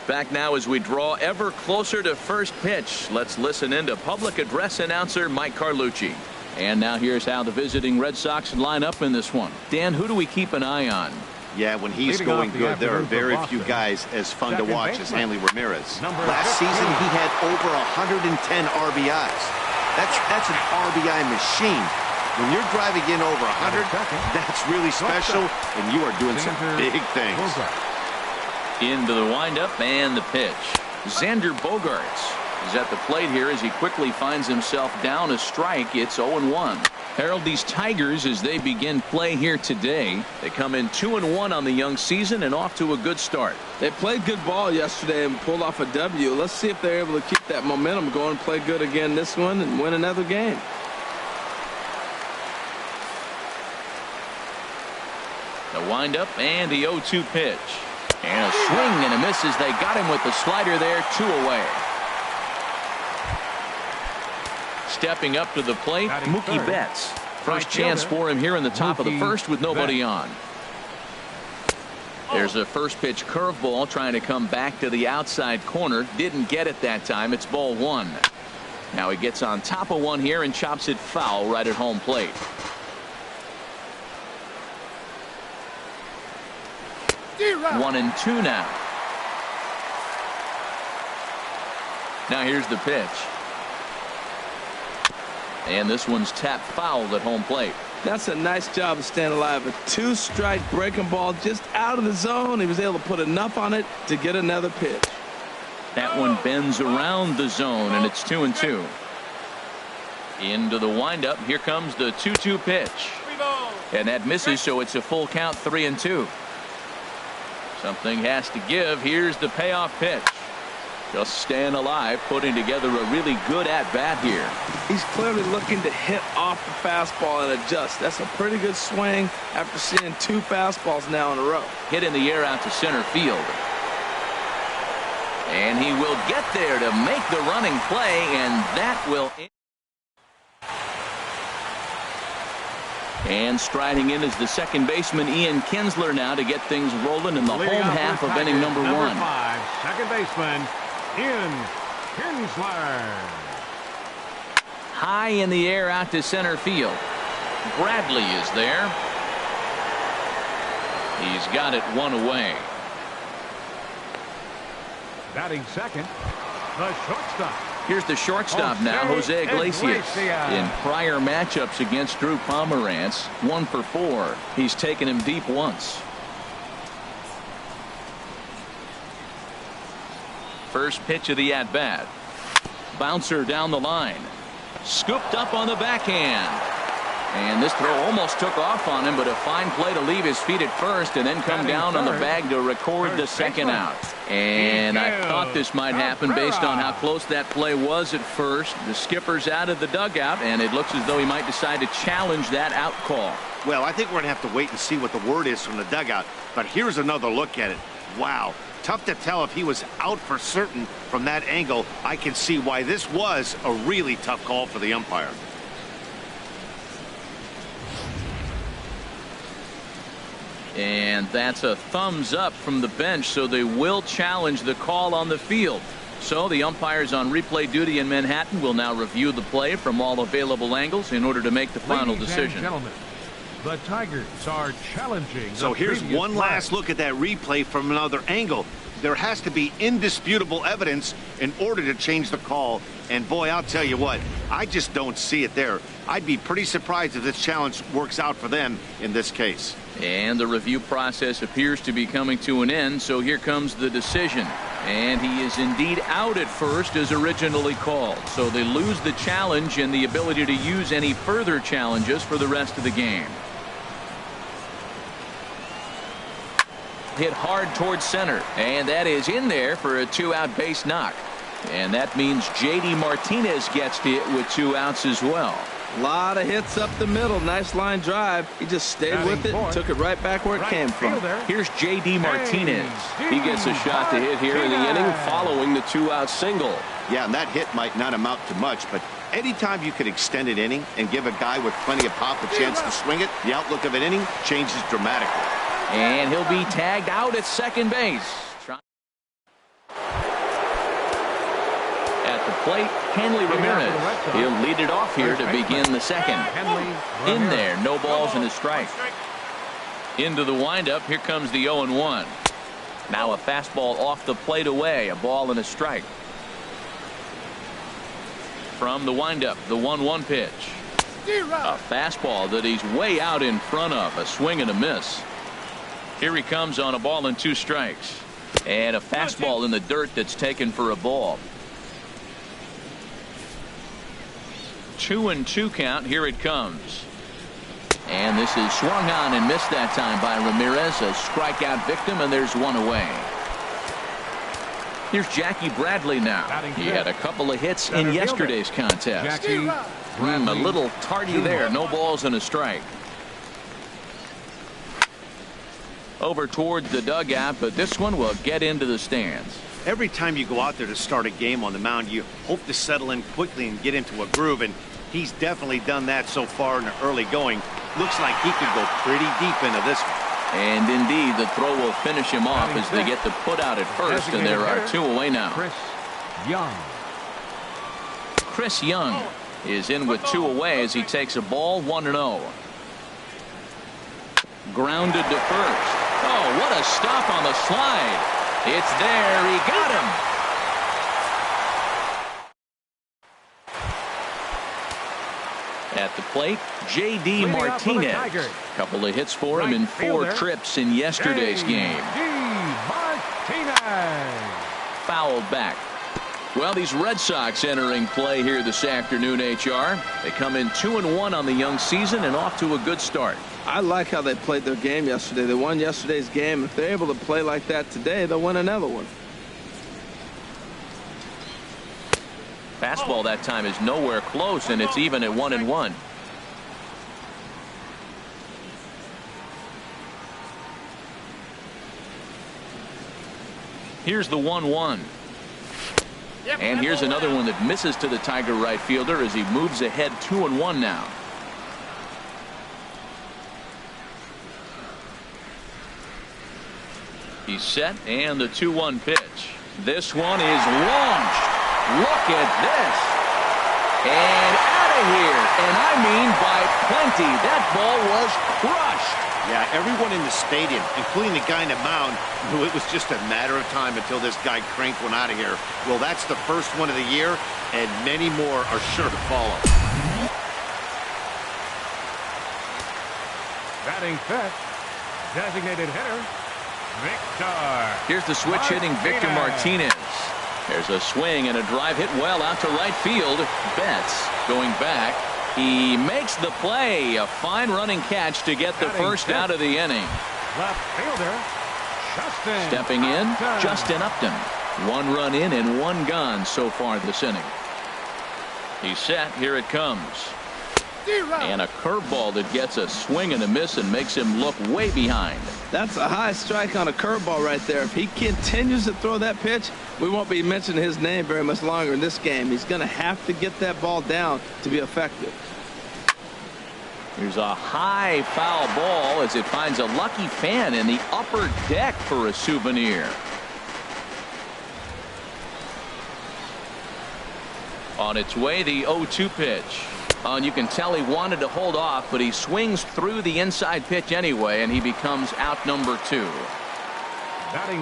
Back now as we draw ever closer to first pitch. Let's listen in to public address announcer Mike Carlucci. And now here's how the visiting Red Sox line up in this one. Dan, who do we keep an eye on? Yeah, when he's going good, there are very few guys as fun to watch as Hanley Ramirez. Last season, he had over 110 RBIs. That's an RBI machine. When you're driving in over 100, that's really special, and you are doing some big things. Into the windup and the pitch. Xander Bogaerts is at the plate here as he quickly finds himself down a strike. It's 0-1. Harold, these Tigers, as they begin play here today, they come in 2-1 on the young season and off to a good start. They played good ball yesterday and pulled off a W. Let's see if they're able to keep that momentum going, play good again this one, and win another game. The windup and the 0-2 pitch. And a swing and a miss as they got him with the slider there, 2 away. Stepping up to the plate, Mookie Betts. First chance for him here in the top of the first with nobody on. There's a first pitch curveball trying to come back to the outside corner. Didn't get it that time. It's ball 1. Now he gets on top of one here and chops it foul right at home plate. One and 2 now. Now here's the pitch. And this one's tapped foul at home plate. That's a nice job of staying alive. A 2-strike breaking ball just out of the zone. He was able to put enough on it to get another pitch. That one bends around the zone, and it's 2-2. Into the windup. Here comes the 2-2 pitch. And that misses, so it's a full count, 3-2. Something has to give. Here's the payoff pitch. Just staying alive, putting together a really good at-bat here. He's clearly looking to hit off the fastball and adjust. That's a pretty good swing after seeing 2 fastballs now in a row. Hit in the air out to center field. And he will get there to make the running play, and that will... And striding in is the second baseman, Ian Kinsler, now to get things rolling in the home half of inning number 1. 5, second baseman, Ian Kinsler. High in the air out to center field. Bradley is there. He's got it 1 away. Batting second, the shortstop. Here's the shortstop now, Jose Iglesias. In prior matchups against Drew Pomerantz, 1 for 4. He's taken him deep once. First pitch of the at-bat. Bouncer down the line. Scooped up on the backhand. And this throw almost took off on him, but a fine play to leave his feet at first and then come down on the bag to record the second out. And I thought this might happen based on how close that play was at first. The skipper's out of the dugout, and it looks as though he might decide to challenge that out call. Well, I think we're going to have to wait and see what the word is from the dugout. But here's another look at it. Wow. Tough to tell if he was out for certain from that angle. I can see why this was a really tough call for the umpire. And that's a thumbs up from the bench, so they will challenge the call on the field. So the umpires on replay duty in Manhattan will now review the play from all available angles in order to make the final decision. Gentlemen, the Tigers are challenging. So here's one last look at that replay from another angle. There has to be indisputable evidence in order to change the call. And boy, I'll tell you what, I just don't see it there. I'd be pretty surprised if this challenge works out for them in this case. And the review process appears to be coming to an end, so here comes the decision. And he is indeed out at first as originally called. So they lose the challenge and the ability to use any further challenges for the rest of the game. Hit hard towards center, and that is in there for a 2-out base knock. And that means J.D. Martinez gets to it with 2 outs as well. A lot of hits up the middle. Nice line drive. He just stayed with it and took it right back where it came from. Here's J.D. Martinez. He gets a shot to hit here in the inning following the 2-out single. Yeah, and that hit might not amount to much, but anytime you can extend an inning and give a guy with plenty of pop a chance to swing it, the outlook of an inning changes dramatically. And he'll be tagged out at second base. At the plate, Hanley Ramirez. He'll lead it off here to begin the second. In there, no balls and a strike. Into the windup, here comes the 0-1. Now a fastball off the plate away, a ball and a strike. From the windup, the 1-1 pitch. A fastball that he's way out in front of, a swing and a miss. Here he comes on a ball and 2 strikes. And a fastball in the dirt that's taken for a ball. 2-2 count. Here it comes. And this is swung on and missed that time by Ramirez. A strikeout victim, and there's 1 away. Here's Jackie Bradley now. He had a couple of hits in yesterday's contest. A little tardy there. No balls and a strike. Over towards the dugout, but this one will get into the stands. Every time you go out there to start a game on the mound, you hope to settle in quickly and get into a groove, and he's definitely done that so far in the early going. Looks like he could go pretty deep into this one. And indeed, the throw will finish him off as they get the put out at first, and there are 2 away now. Chris Young is in with 2 away as he takes a ball, 1-0. Grounded to first. Oh, what a stop on the slide. It's there. He got him. At the plate, J.D. Martinez. A couple of hits for him in 4 trips in yesterday's game. Fouled back. Well, these Red Sox entering play here this afternoon, HR. They come in 2-1 on the young season and off to a good start. I like how they played their game yesterday. They won yesterday's game. If they're able to play like that today, they'll win another one. Fastball that time is nowhere close, and it's even at 1-1. Here's the 1-1. And here's another one that misses to the Tiger right fielder as he moves ahead 2-1 now. He's set, and the 2-1 pitch. This one is launched. Look at this. And out of here. And I mean by plenty. That ball was crushed. Yeah, everyone in the stadium, including the guy in the mound, knew it was just a matter of time until this guy cranked one out of here. Well, that's the first one of the year, and many more are sure to follow. Batting fifth, designated hitter, Victor. Here's the switch hitting Victor Martinez. There's a swing and a drive hit well out to right field. Betts going back. He makes the play. A fine running catch to get the first out of the inning. Left fielder, Justin. Stepping in, Justin Upton. 1 run in and 1 gone so far this inning. He's set. Here it comes. And a curveball that gets a swing and a miss and makes him look way behind. That's a high strike on a curveball right there. If he continues to throw that pitch, we won't be mentioning his name very much longer in this game. He's going to have to get that ball down to be effective. Here's a high foul ball as it finds a lucky fan in the upper deck for a souvenir. On its way, the 0-2 pitch. And you can tell he wanted to hold off, but he swings through the inside pitch anyway, and he becomes out number 2.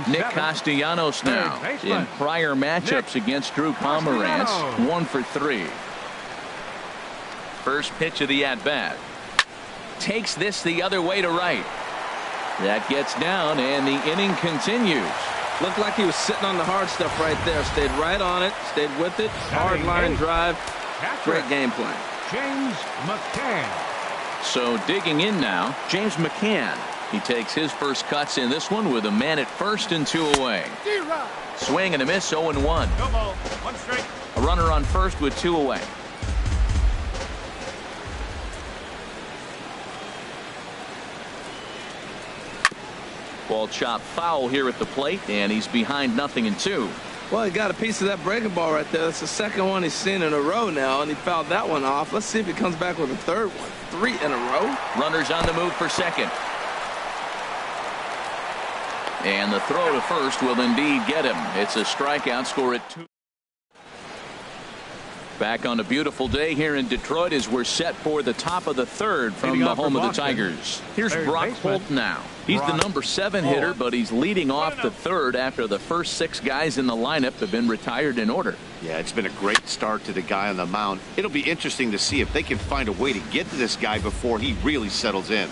Nick Castellanos now in prior matchups against Drew Pomeranz, 1 for 3. First pitch of the at-bat. Takes this the other way to right. That gets down, and the inning continues. Looked like he was sitting on the hard stuff right there. Stayed right on it, stayed with it. Hard line drive. Great game plan. James McCann. So digging in now, James McCann. He takes his first cuts in this one with a man at first and 2 away. Swing and a miss, 0-1. No ball, 1 strike. A runner on first with 2 away. Ball chopped foul here at the plate, and he's behind 0-2. Well, he got a piece of that breaking ball right there. That's the second one he's seen in a row now, and he fouled that one off. Let's see if he comes back with a third one. 3 in a row. Runners on the move for second. And the throw to first will indeed get him. It's a strikeout, score at 2. Back on a beautiful day here in Detroit as we're set for the top of the 3rd from the home of the Tigers. Here's Brock Holt now. He's the number 7 hitter, but he's leading off the 3rd after the first 6 guys in the lineup have been retired in order. Yeah, it's been a great start to the guy on the mound. It'll be interesting to see if they can find a way to get to this guy before he really settles in.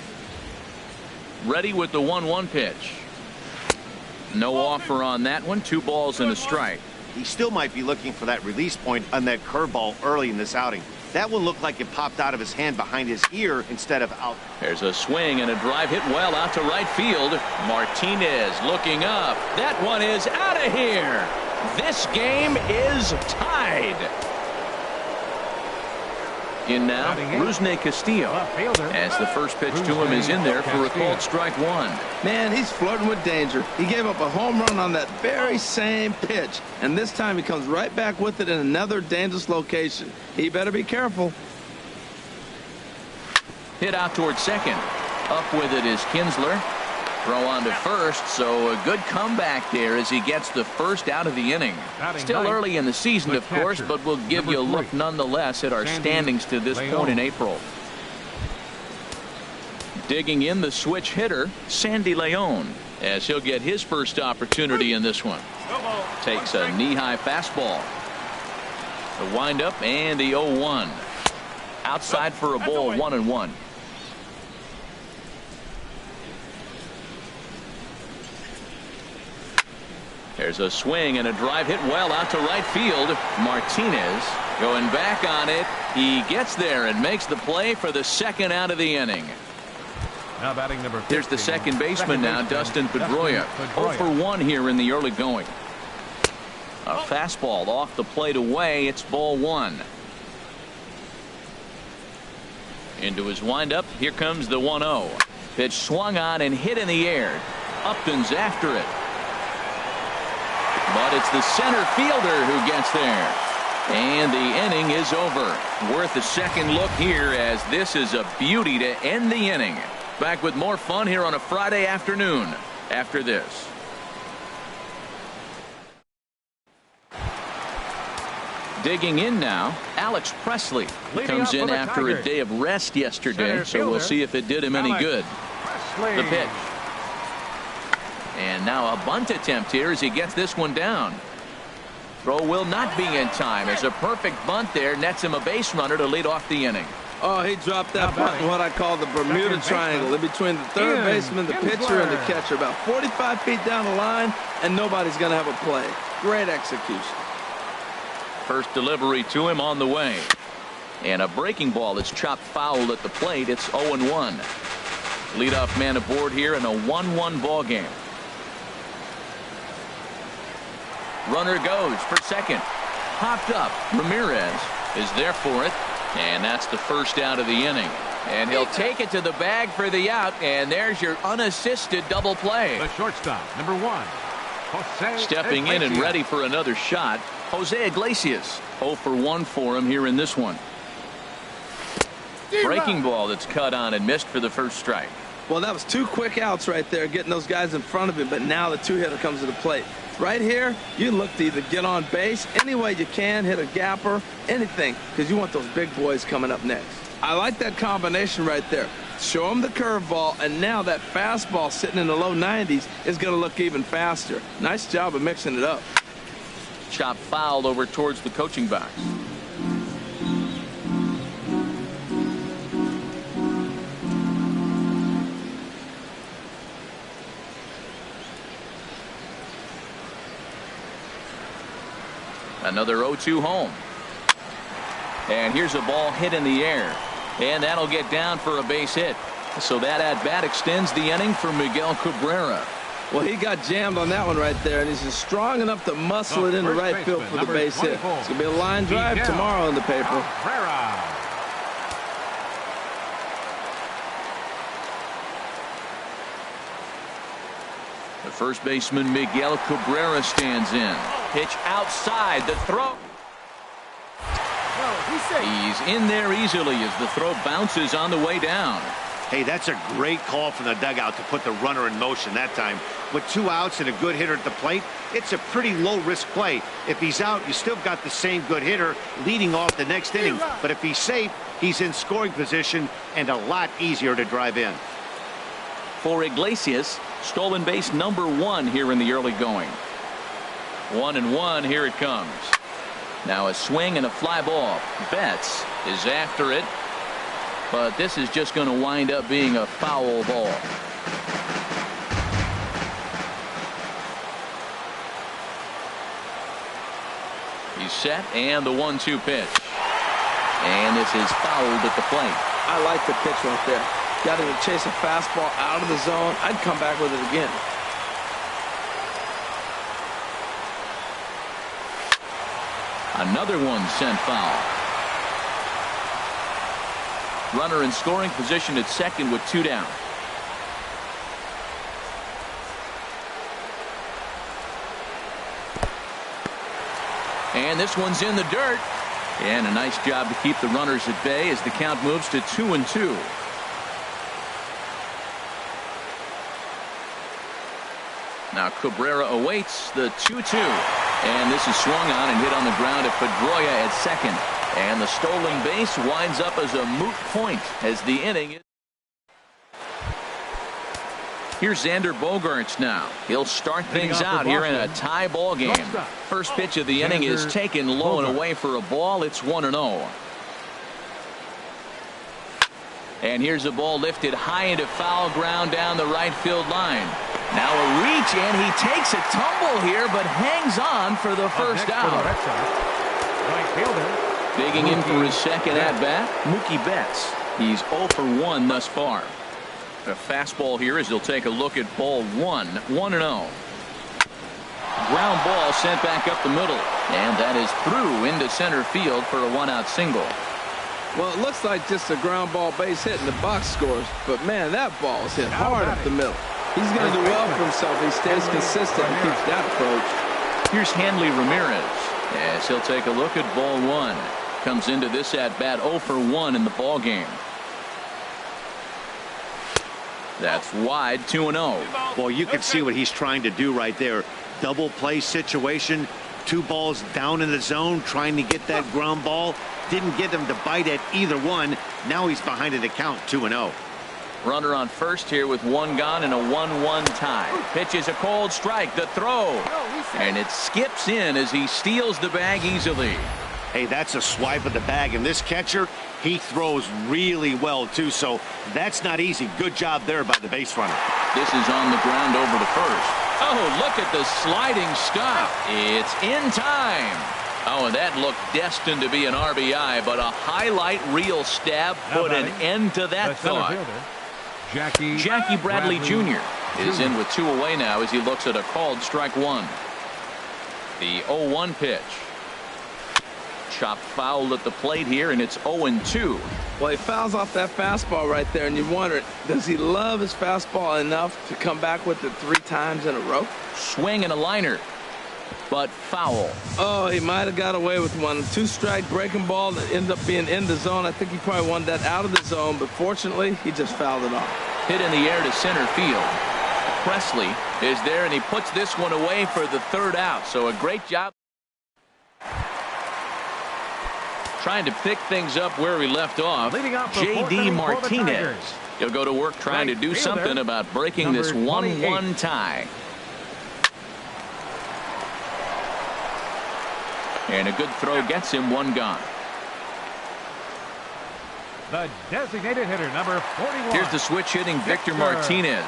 Ready with the 1-1 pitch. No offer on that one. 2 balls and a strike. He still might be looking for that release point on that curveball early in this outing. That one looked like it popped out of his hand behind his ear instead of out. There's a swing and a drive hit well out to right field. Martinez looking up. That one is out of here. This game is tied. In now, Rusney Castillo, as the first pitch to him is in there for a called strike 1. Man, he's flirting with danger. He gave up a home run on that very same pitch, and this time he comes right back with it in another dangerous location. He better be careful. Hit out towards second. Up with it is Kinsler. Throw on to first, so a good comeback there as he gets the first out of the inning. Still early in the season, of course, but we'll give you a look nonetheless at our standings to this point in April. Digging in the switch hitter, Sandy Leon, as he'll get his first opportunity in this one. Takes a knee-high fastball. The windup and the 0-1. Outside for a ball, 1-1. There's a swing and a drive hit well out to right field. Martinez going back on it. He gets there and makes the play for the 2nd out of the inning. Now batting number 15. Here's the second baseman now, Dustin Pedroia. 0 for 1 here in the early going. A fastball off the plate away. It's ball 1. Into his windup. Here comes the 1-0. Pitch swung on and hit in the air. Upton's after it. But it's the center fielder who gets there. And the inning is over. Worth a second look here as this is a beauty to end the inning. Back with more fun here on a Friday afternoon after this. Digging in now, Alex Presley comes in after a day of rest yesterday, so we'll see if it did him any good. The pitch. And now a bunt attempt here as he gets this one down. Throw will not be in time as a perfect bunt there nets him a base runner to lead off the inning. Oh, he dropped that bunt in what I call the Bermuda Triangle in between the third baseman, the pitcher, and the catcher. About 45 feet down the line, and nobody's going to have a play. Great execution. First delivery to him on the way. And a breaking ball that's chopped foul at the plate. It's 0-1. Leadoff man aboard here in a 1-1 ball game. Runner goes for second. Popped up. Ramirez is there for it. And that's the first out of the inning. And he'll take it to the bag for the out. And there's your unassisted double play. The shortstop, number 1. Jose Stepping in and ready for another shot, Jose Iglesias. 0 for 1 for him here in this one. Breaking ball that's cut on and missed for the first strike. Well, that was 2 quick outs right there, getting those guys in front of him, but now the 2-hitter comes to the plate. Right here, you look to either get on base any way you can, hit a gapper, anything, because you want those big boys coming up next. I like that combination right there. Show him the curveball, and now that fastball sitting in the low 90s is going to look even faster. Nice job of mixing it up. Chop fouled over towards the coaching box. Another 0-2 home. And here's a ball hit in the air. And that'll get down for a base hit. So that at-bat extends the inning for Miguel Cabrera. Well, he got jammed on that one right there, and he's just strong enough to muscle it into right field for the base hit. It's going to be a line drive tomorrow in the paper. Cabrera. The first baseman Miguel Cabrera stands in. Pitch outside, the throw. He's in there easily as the throw bounces on the way down. Hey, that's a great call from the dugout to put the runner in motion that time. With 2 outs and a good hitter at the plate, it's a pretty low-risk play. If he's out, you still got the same good hitter leading off the next inning. But if he's safe, he's in scoring position and a lot easier to drive in. For Iglesias, stolen base number 1 here in the early going. 1-1, here it comes. Now a swing and a fly ball. Betts is after it, but this is just going to wind up being a foul ball. He's set, and the 1-2 pitch. And this is fouled at the plate. I like the pitch right there. Got him to chase a fastball out of the zone. I'd come back with it again. Another one sent foul. Runner in scoring position at second with 2 down. And this one's in the dirt. And a nice job to keep the runners at bay as the count moves to 2-2. Now Cabrera awaits the 2-2. And this is swung on and hit on the ground at Pedroia at second. And the stolen base winds up as a moot point as the inning is. Here's Xander Bogaerts now. He'll start things out here in a tie ball game. First pitch of the inning is taken low and away for a ball. It's 1-0. And here's a ball lifted high into foul ground down the right field line. Now a reach, and he takes a tumble here, but hangs on for the first out. Right fielder. Digging in for his second at-bat, Mookie Betts. He's 0 for 1 thus far. A fastball here as he'll take a look at ball 1, 1-0. Ground ball sent back up the middle, and that is through into center field for a 1-out single. Well, it looks like just a ground ball base hit and the box scores, but man, that ball is hit hard up the middle. He's going to do well for himself. He stays consistent and keeps that approach. Here's Hanley Ramirez as he'll take a look at ball 1. Comes into this at bat 0 for 1 in the ball game. That's wide, 2-0. Well, you can see what he's trying to do right there. Double play situation. 2 balls down in the zone, trying to get that ground ball. Didn't get him to bite at either one. Now he's behind in the count, 2-0. Runner on first here with 1 gone and a 1-1 tie. Pitch is a cold strike. The throw. And it skips in as he steals the bag easily. Hey, that's a swipe of the bag. And this catcher, he throws really well, too. So that's not easy. Good job there by the base runner. This is on the ground over to first. Oh, look at the sliding stop. It's in time. Oh, and that looked destined to be an RBI, but a highlight reel stab put an end to that thought. Jackie Bradley Jr. is in with 2 away now as he looks at a called strike 1. The 0-1 pitch. Chopped foul at the plate here, and it's 0-2. Well, he fouls off that fastball right there, and you wonder, does he love his fastball enough to come back with it 3 times in a row? Swing and a liner. but foul. Oh, he might have got away with one. 2-strike breaking ball that ended up being in the zone. I think he probably wanted that out of the zone, but fortunately, he just fouled it off. Hit in the air to center field. Presley is there, and he puts this one away for the third out. So a great job trying to pick things up where we left off. J.D. Martinez. He'll go to work trying to do something about breaking this 1-1 tie. And a good throw gets him one gone. The designated hitter, number 41. Here's the switch hitting Victor Martinez.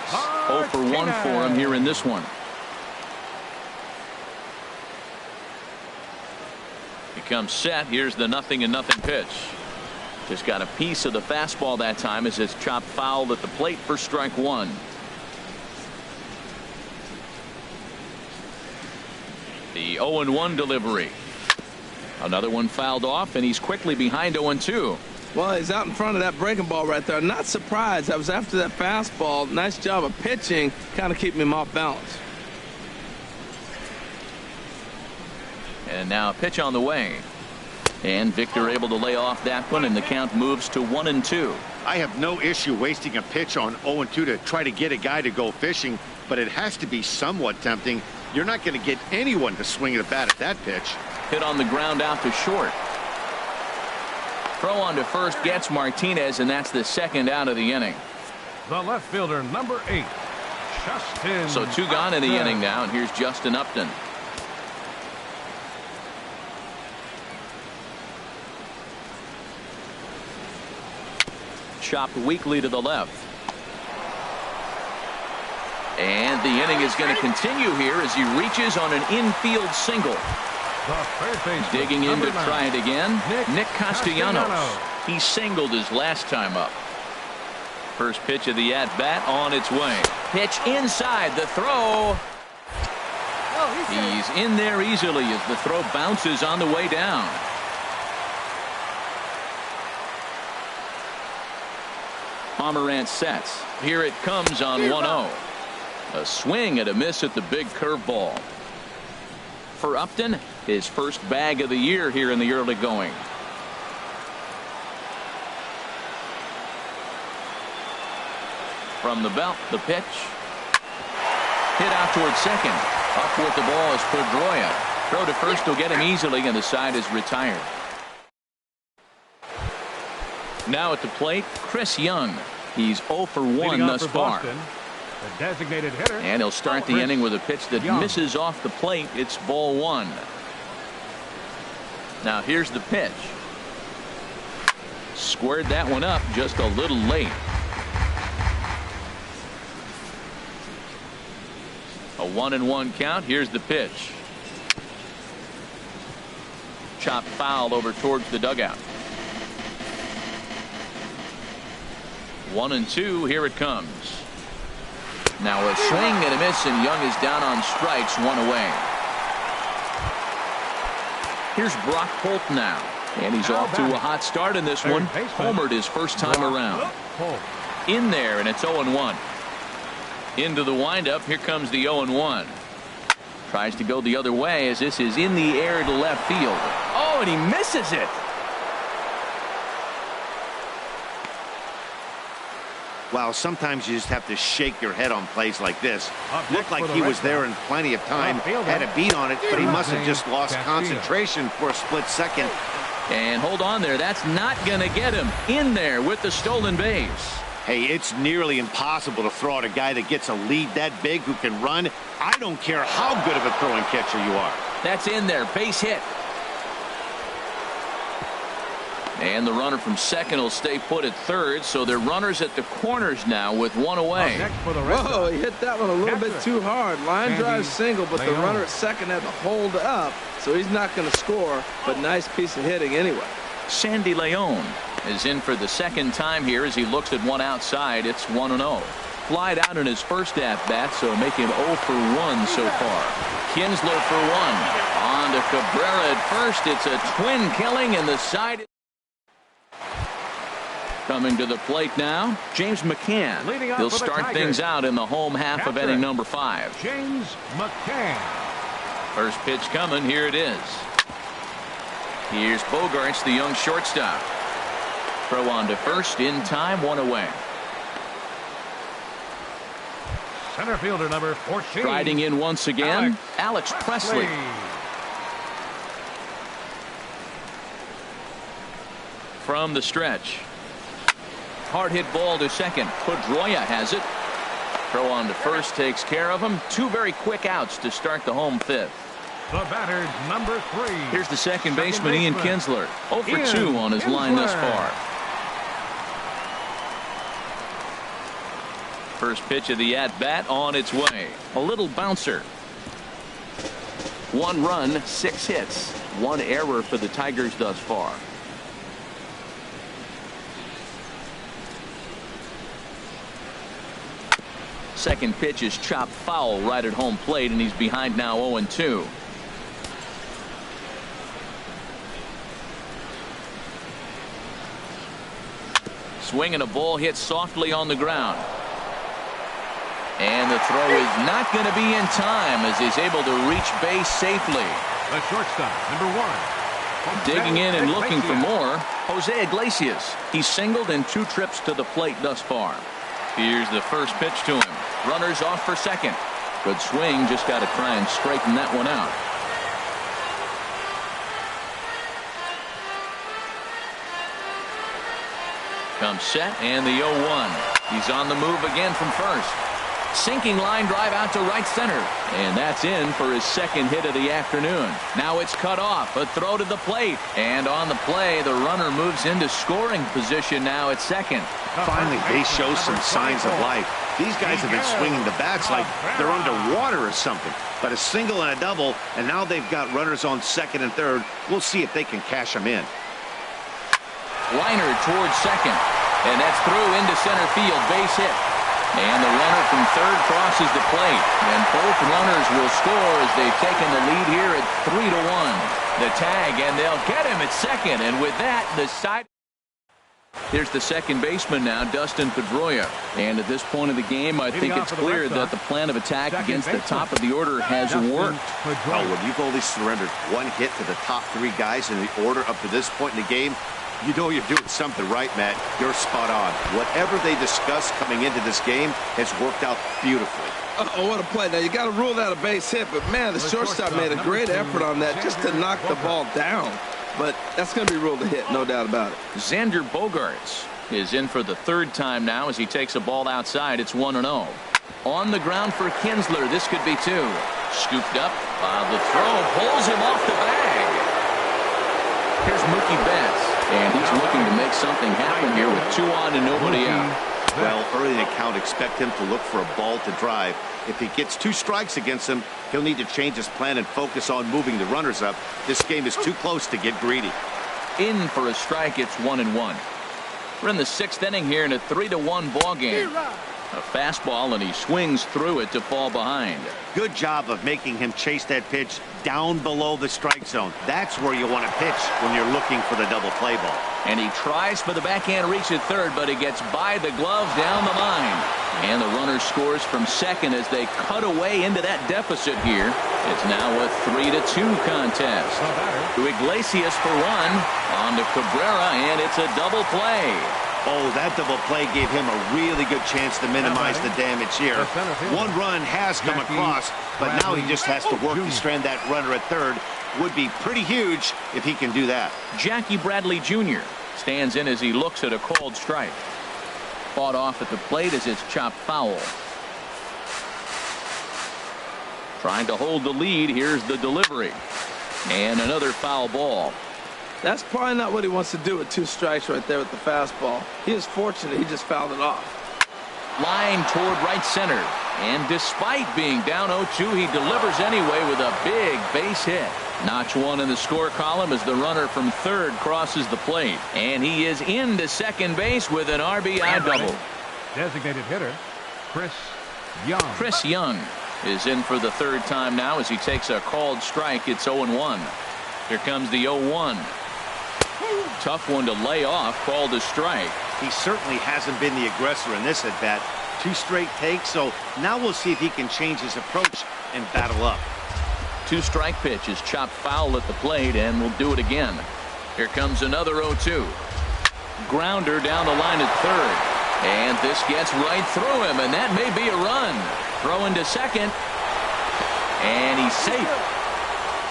0 for 1 for him here in this one. He comes set. Here's the 0-0 pitch. Just got a piece of the fastball that time as it's chopped foul at the plate for strike one. The 0-1 delivery. Another one fouled off, and he's quickly behind 0-2. Well, he's out in front of that breaking ball right there. Not surprised. I was after that fastball. Nice job of pitching, kind of keeping him off balance. And now a pitch on the way. And Victor able to lay off that one, and the count moves to 1-2. I have no issue wasting a pitch on 0-2 to try to get a guy to go fishing, but it has to be somewhat tempting. You're not going to get anyone to swing the bat at that pitch. Hit on the ground out to short. Throw on to first gets Martinez, and that's the second out of the inning. The left fielder, number 8, Justin. So 2 gone in the inning now, and here's Justin Upton. Chopped weakly to the left. And the inning is going to continue here as he reaches on an infield single. Digging in to try it again, Nick Castellanos. He singled his last time up. First pitch of the at-bat on its way. Pitch inside, the throw. He's in there easily as the throw bounces on the way down. Pomerantz sets. Here it comes on 1-0. A swing and a miss at the big curveball. For Upton, his first bag of the year here in the early going. From the belt, the pitch. Hit out towards second. Up with the ball is Pedroia. Throw to first will get him easily, and the side is retired. Now at the plate, Chris Young. He's 0 for 1 thus far. Boston, the designated hitter. And he'll start the inning with a pitch that misses off the plate. It's ball 1. Now here's the pitch. Squared that one up just a little late. A 1-1 count. Here's the pitch. Chopped foul over towards the dugout. 1-2. Here it comes. Now a swing and a miss, and Young is down on strikes, 1 away. Here's Brock Holt now, and he's off to a hot start in this one. Homered his first time around. In there, and it's 0-1. Into the windup. Here comes the 0-1. Tries to go the other way as this is in the air to left field. Oh, and he misses it. Wow, sometimes you just have to shake your head on plays like this. Looked like he was there in plenty of time, had a beat on it, but he must have just lost concentration for a split second. And hold on there. That's not going to get him in there with the stolen base. Hey, it's nearly impossible to throw at a guy that gets a lead that big who can run. I don't care how good of a throwing catcher you are. That's in there. Base hit. And the runner from second will stay put at third, so they're runners at the corners now with 1 away. Whoa, he hit that one a little bit too hard. Line drive single, but the runner at second had to hold up, so he's not going to score, but nice piece of hitting anyway. Sandy Leon is in for the second time here as he looks at one outside. It's 1-0. Flied out in his first at-bat, so make him 0 for 1 so far. Kinsler for 1. On to Cabrera at first. It's a twin killing, and the side. Coming to the plate now, James McCann. He'll start things out in the home half of inning number 5. James McCann. First pitch coming. Here it is. Here's Bogaerts, the young shortstop. Throw on to first in time, 1 away. Center fielder number 14. Riding in once again, Alex Presley. From the stretch. Hard hit ball to second. Pedroia has it. Throw on to first takes care of him. 2 very quick outs to start the home 5th. The batter, number 3. Here's the second baseman, Ian Kinsler. 0 for 2 on his line thus far. First pitch of the at-bat on its way. A little bouncer. 1 run, 6 hits. 1 error for the Tigers thus far. Second pitch is chopped foul right at home plate, and he's behind now 0-2. Swing and a ball hit softly on the ground. And the throw is not going to be in time as he's able to reach base safely. The shortstop, number 1. Digging in and looking for more, Jose Iglesias. He's singled in 2 trips to the plate thus far. Here's the first pitch to him. Runners off for second. Good swing, just got to try and straighten that one out. Comes set and the 0-1. He's on the move again from first. Sinking line drive out to right center. And that's in for his second hit of the afternoon. Now it's cut off. A throw to the plate. And on the play, the runner moves into scoring position now at second. Finally, they show some signs of life. These guys have been swinging the bats like they're underwater or something. But a single and a double, and now they've got runners on second and third. We'll see if they can cash them in. Liner towards second. And that's through into center field. Base hit. And the runner from third crosses the plate. And both runners will score as they've taken the lead here at 3-1. The tag, and they'll get him at second. And with that, the side. Here's the second baseman now, Dustin Pedroia. And at this point of the game, I think it's clear that the plan of attack against the top of the order has worked. Oh, when you've only surrendered 1 hit to the top 3 guys in the order up to this point in the game, you know you're doing something right, Matt. You're spot on. Whatever they discussed coming into this game has worked out beautifully. Oh, what a play. Now, you got to rule that a base hit, but, man, the shortstop made a great effort on that just to knock the ball down. But that's going to be ruled a hit, no doubt about it. Xander Bogaerts is in for the 3rd time now as he takes a ball outside. It's 1-0. On the ground for Kinsler. This could be 2. Scooped up. The throw pulls him off the bag. Here's Mookie Betts. And he's looking to make something happen here with 2 on and nobody out. Well, early in the count, expect him to look for a ball to drive. If he gets 2 strikes against him, he'll need to change his plan and focus on moving the runners up. This game is too close to get greedy. In for a strike, it's 1-1. We're in the 6th inning here in a 3-1 ball game. A fastball, and he swings through it to fall behind. Good job of making him chase that pitch down below the strike zone. That's where you want to pitch when you're looking for the double play ball. And he tries for the backhand reach at third, but he gets by the glove down the line. And the runner scores from second as they cut away into that deficit here. It's now a 3-2 contest. To Iglesias for 1. On to Cabrera, and it's a double play. Oh, that double play gave him a really good chance to minimize the damage here. 1 run has come across, but now he just has to work to strand that runner at third. Would be pretty huge if he can do that. Jackie Bradley Jr. stands in as he looks at a called strike. Fought off at the plate as it's chopped foul. Trying to hold the lead. Here's the delivery. And another foul ball. That's probably not what he wants to do with 2 strikes right there with the fastball. He is fortunate he just fouled it off. Line toward right center. And despite being down 0-2, he delivers anyway with a big base hit. Notch 1 in the score column as the runner from third crosses the plate. And he is into second base with an RBI double. Designated hitter, Chris Young. Chris Young is in for the 3rd time now as he takes a called strike. It's 0-1. Here comes the 0-1. Tough one to lay off, called a strike. He certainly hasn't been the aggressor in this at bat. 2 straight takes, so now we'll see if he can change his approach and battle up. 2-strike pitch is chopped foul at the plate, and we'll do it again. Here comes another 0-2. Grounder down the line at third. And this gets right through him, and that may be a run. Throwing to second. And he's safe.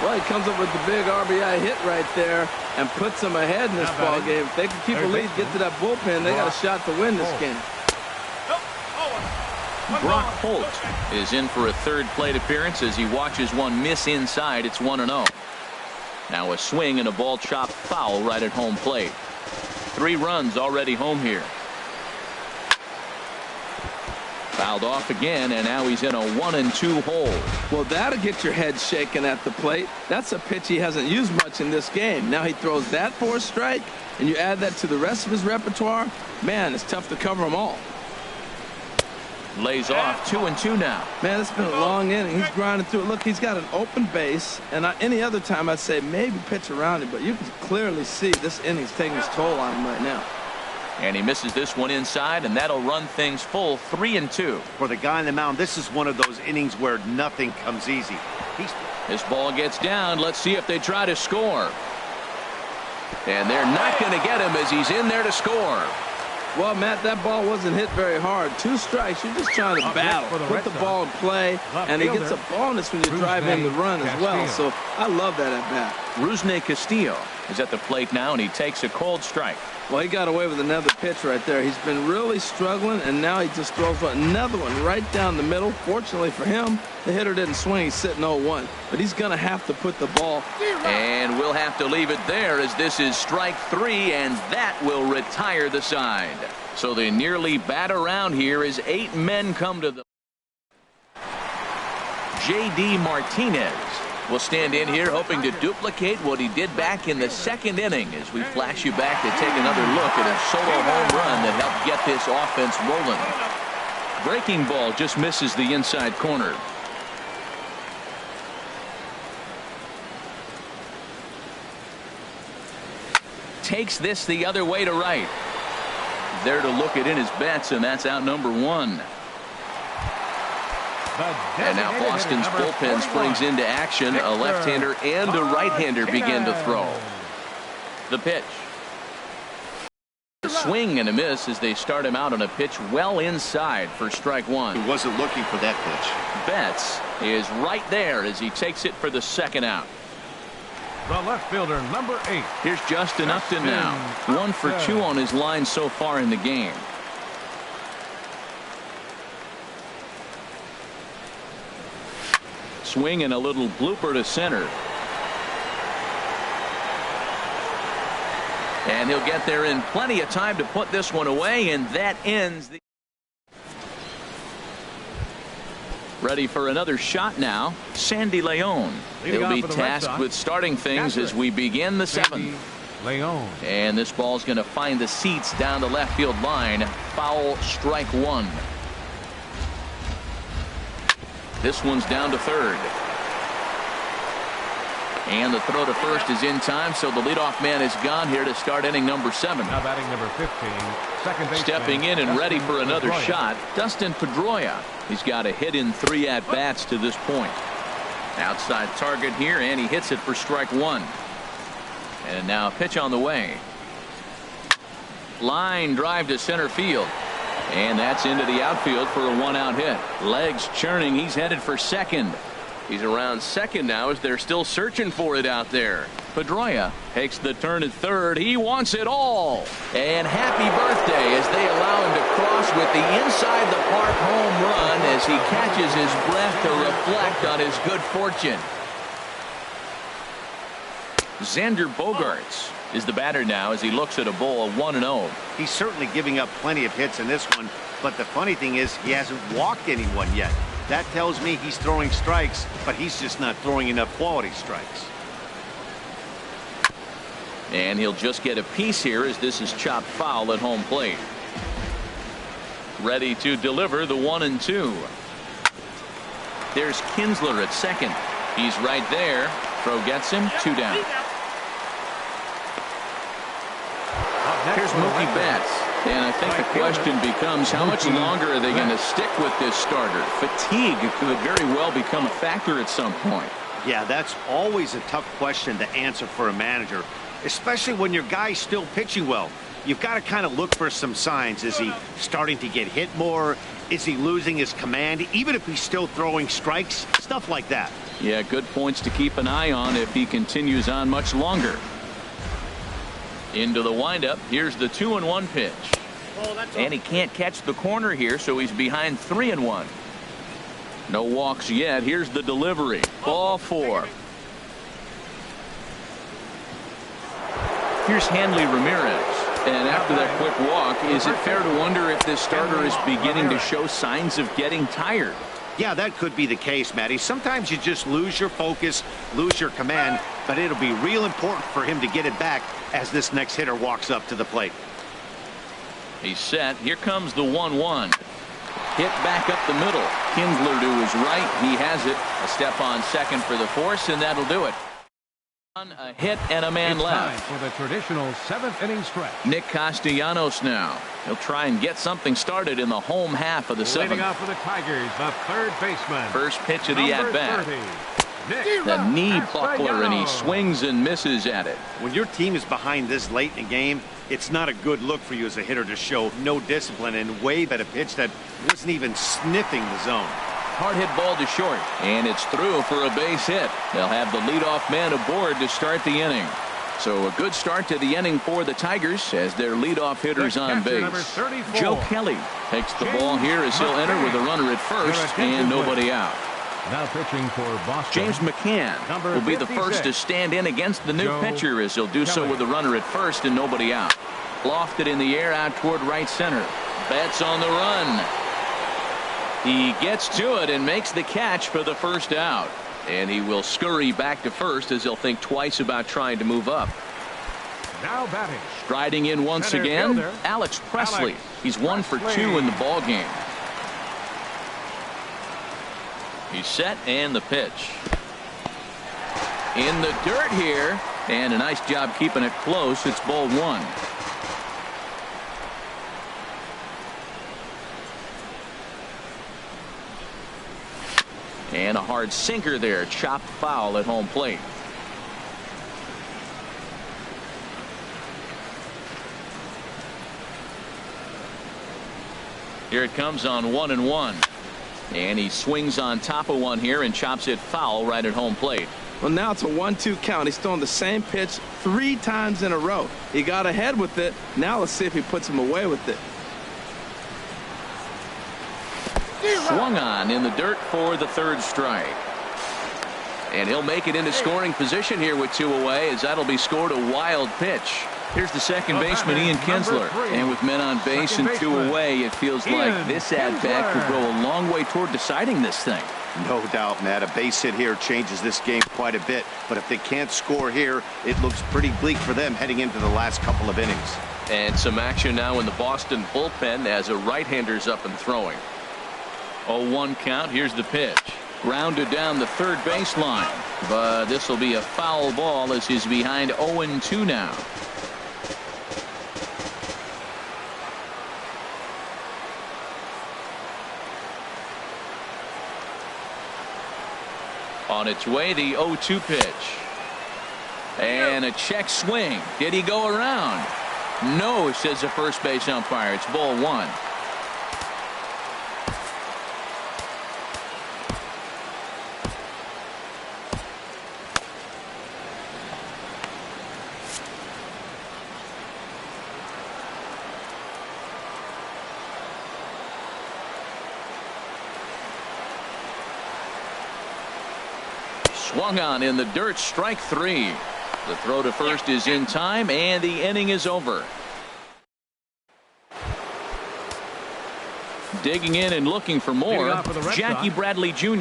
Well, he comes up with the big RBI hit right there and puts them ahead in this ball game. If they can keep a lead, get to that bullpen, they got a shot to win this game. Brock Holt is in for a third plate appearance as he watches one miss inside. It's 1-0. Now a swing and a ball chopped foul right at home plate. 3 runs already home here. Fouled off again, and now he's in a 1-2 hole. Well, that'll get your head shaken at the plate. That's a pitch he hasn't used much in this game. Now he throws that for a strike, and you add that to the rest of his repertoire. Man, it's tough to cover them all. Lays off 2-2 now. Man, it's been a long inning. He's grinding through it. Look, he's got an open base, and any other time I'd say maybe pitch around him, but you can clearly see this inning's taking its toll on him right now. And he misses this one inside, and that'll run things full 3-2. For the guy on the mound, this is one of those innings where nothing comes easy. This ball gets down. Let's see if they try to score. And they're not going to get him as he's in there to score. Well, Matt, that ball wasn't hit very hard. 2 strikes. You're just trying to battle. Put the ball in play, and he gets a bonus when you drive in the run as well. So I love that at bat. Rusney Castillo is at the plate now, and he takes a cold strike. Well, he got away with another pitch right there. He's been really struggling, and now he just throws another one right down the middle. Fortunately for him, the hitter didn't swing. He's sitting 0-1. But he's going to have to put the ball. And we'll have to leave it there as this is strike 3, and that will retire the side. So they nearly bat around here as 8 men come to the. J.D. Martinez will stand in here hoping to duplicate what he did back in the 2nd inning as we flash you back to take another look at a solo home run that helped get this offense rolling. Breaking ball just misses the inside corner. Takes this the other way to right. There to look it in his bets, and that's out number 1. And now Boston's bullpen springs into action. A left-hander and a right-hander begin to throw. The pitch. A swing and a miss as they start him out on a pitch well inside for strike 1. He wasn't looking for that pitch. Betts is right there as he takes it for the 2nd out. The left fielder, number 8. Here's Justin Upton now. 1 for 2 on his line so far in the game. Swing and a little blooper to center. And he'll get there in plenty of time to put this one away, and that ends the. Ready for another shot now, Sandy Leon. He'll be tasked with starting things as we begin the 7th. Leon. And this ball's going to find the seats down the left field line. Foul, strike 1. This one's down to third. And the throw to first is in time, so the leadoff man is gone here to start inning number 7. Now batting number 15, second baseman. Stepping in and ready for another shot, Dustin Pedroia. He's got a hit in 3 at-bats to this point. Outside target here, and he hits it for strike 1. And now a pitch on the way. Line drive to center field. And that's into the outfield for a 1-out hit. Legs churning. He's headed for second. He's around second now as they're still searching for it out there. Pedroia takes the turn at third. He wants it all. And happy birthday as they allow him to cross with the inside the park home run as he catches his breath to reflect on his good fortune. Xander Bogaerts is the batter now as he looks at a ball 1-0. He's certainly giving up plenty of hits in this one, but the funny thing is he hasn't walked anyone yet. That tells me he's throwing strikes, but he's just not throwing enough quality strikes. And he'll just get a piece here as this is chopped foul at home plate. Ready to deliver the 1-2. There's Kinsler at second. He's right there. Throw gets him. 2 down. Here's Mookie Betts. And I think the question becomes how much longer are they going to stick with this starter? Fatigue could very well become a factor at some point. Yeah, that's always a tough question to answer for a manager, especially when your guy's still pitching well. You've got to kind of look for some signs. Is he starting to get hit more? Is he losing his command, even if he's still throwing strikes? Stuff like that. Yeah, good points to keep an eye on if he continues on much longer. Into the windup. Here's the 2-1 pitch. And he can't catch the corner here, so he's behind 3-1. No walks yet. Here's the delivery. Ball 4. Here's Hanley Ramirez. And after that quick walk, is it fair to wonder if this starter is beginning to show signs of getting tired? Yeah, that could be the case, Matty. Sometimes you just lose your focus, lose your command, but it'll be real important for him to get it back as this next hitter walks up to the plate. He's set. Here comes the 1-1. Hit back up the middle. Kinsler to his right. He has it. A step on second for the force, and that'll do it. A hit and a man left. Time for the traditional 7th inning stretch. Nick Castellanos now. He'll try and get something started in the home half of the 7th. Leading off for the Tigers, the third baseman. First pitch of the at-bat. The knee buckler, and he swings and misses at it. When your team is behind this late in the game, it's not a good look for you as a hitter to show no discipline and wave at a pitch that wasn't even sniffing the zone. Hard hit ball to short, and it's through for a base hit. They'll have the leadoff man aboard to start the inning. So a good start to the inning for the Tigers as their leadoff hitters on base. Joe Kelly takes the ball here as he'll enter with a runner at first and nobody out. Now pitching for Boston, James McCann will be the first to stand in against the new pitcher as he'll do so with a runner at first and nobody out. Lofted in the air out toward right center. Betts on the run. He gets to it and makes the catch for the first out. And he will scurry back to first as he'll think twice about trying to move up. now batting. Striding in once again, Alex Presley. He's 1 for 2 in the ball game. He's set and the pitch. In the dirt here, and a nice job keeping it close. It's ball 1. And a hard sinker there, chopped foul at home plate. Here it comes on 1-1. And he swings on top of one here and chops it foul right at home plate. Well, now it's a 1-2 count. He's throwing the same pitch 3 times in a row. He got ahead with it. Now let's see if he puts him away with it. Swung on in the dirt for the 3rd strike. And he'll make it into scoring position here with 2 away, as that'll be scored a wild pitch. Here's the second baseman, Ian Kinsler. And with men on base and 2 away, it feels like this at-bat could go a long way toward deciding this thing. No doubt, Matt. A base hit here changes this game quite a bit. But if they can't score here, it looks pretty bleak for them heading into the last couple of innings. And some action now in the Boston bullpen as a right-hander's up and throwing. 0-1 count. Here's the pitch. Grounded down the 3rd baseline. But this will be a foul ball as he's behind 0-2 now. On its way, the 0-2 pitch. And a check swing. Did he go around? No, says the first base umpire. It's ball 1. Swung on in the dirt, strike 3. The throw to first is in time, and the inning is over. Digging in and looking for more, Jackie Bradley Jr.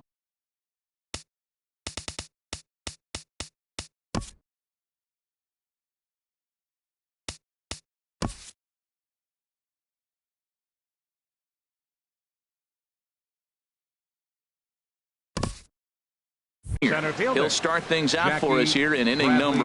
He'll start things out for us here in inning number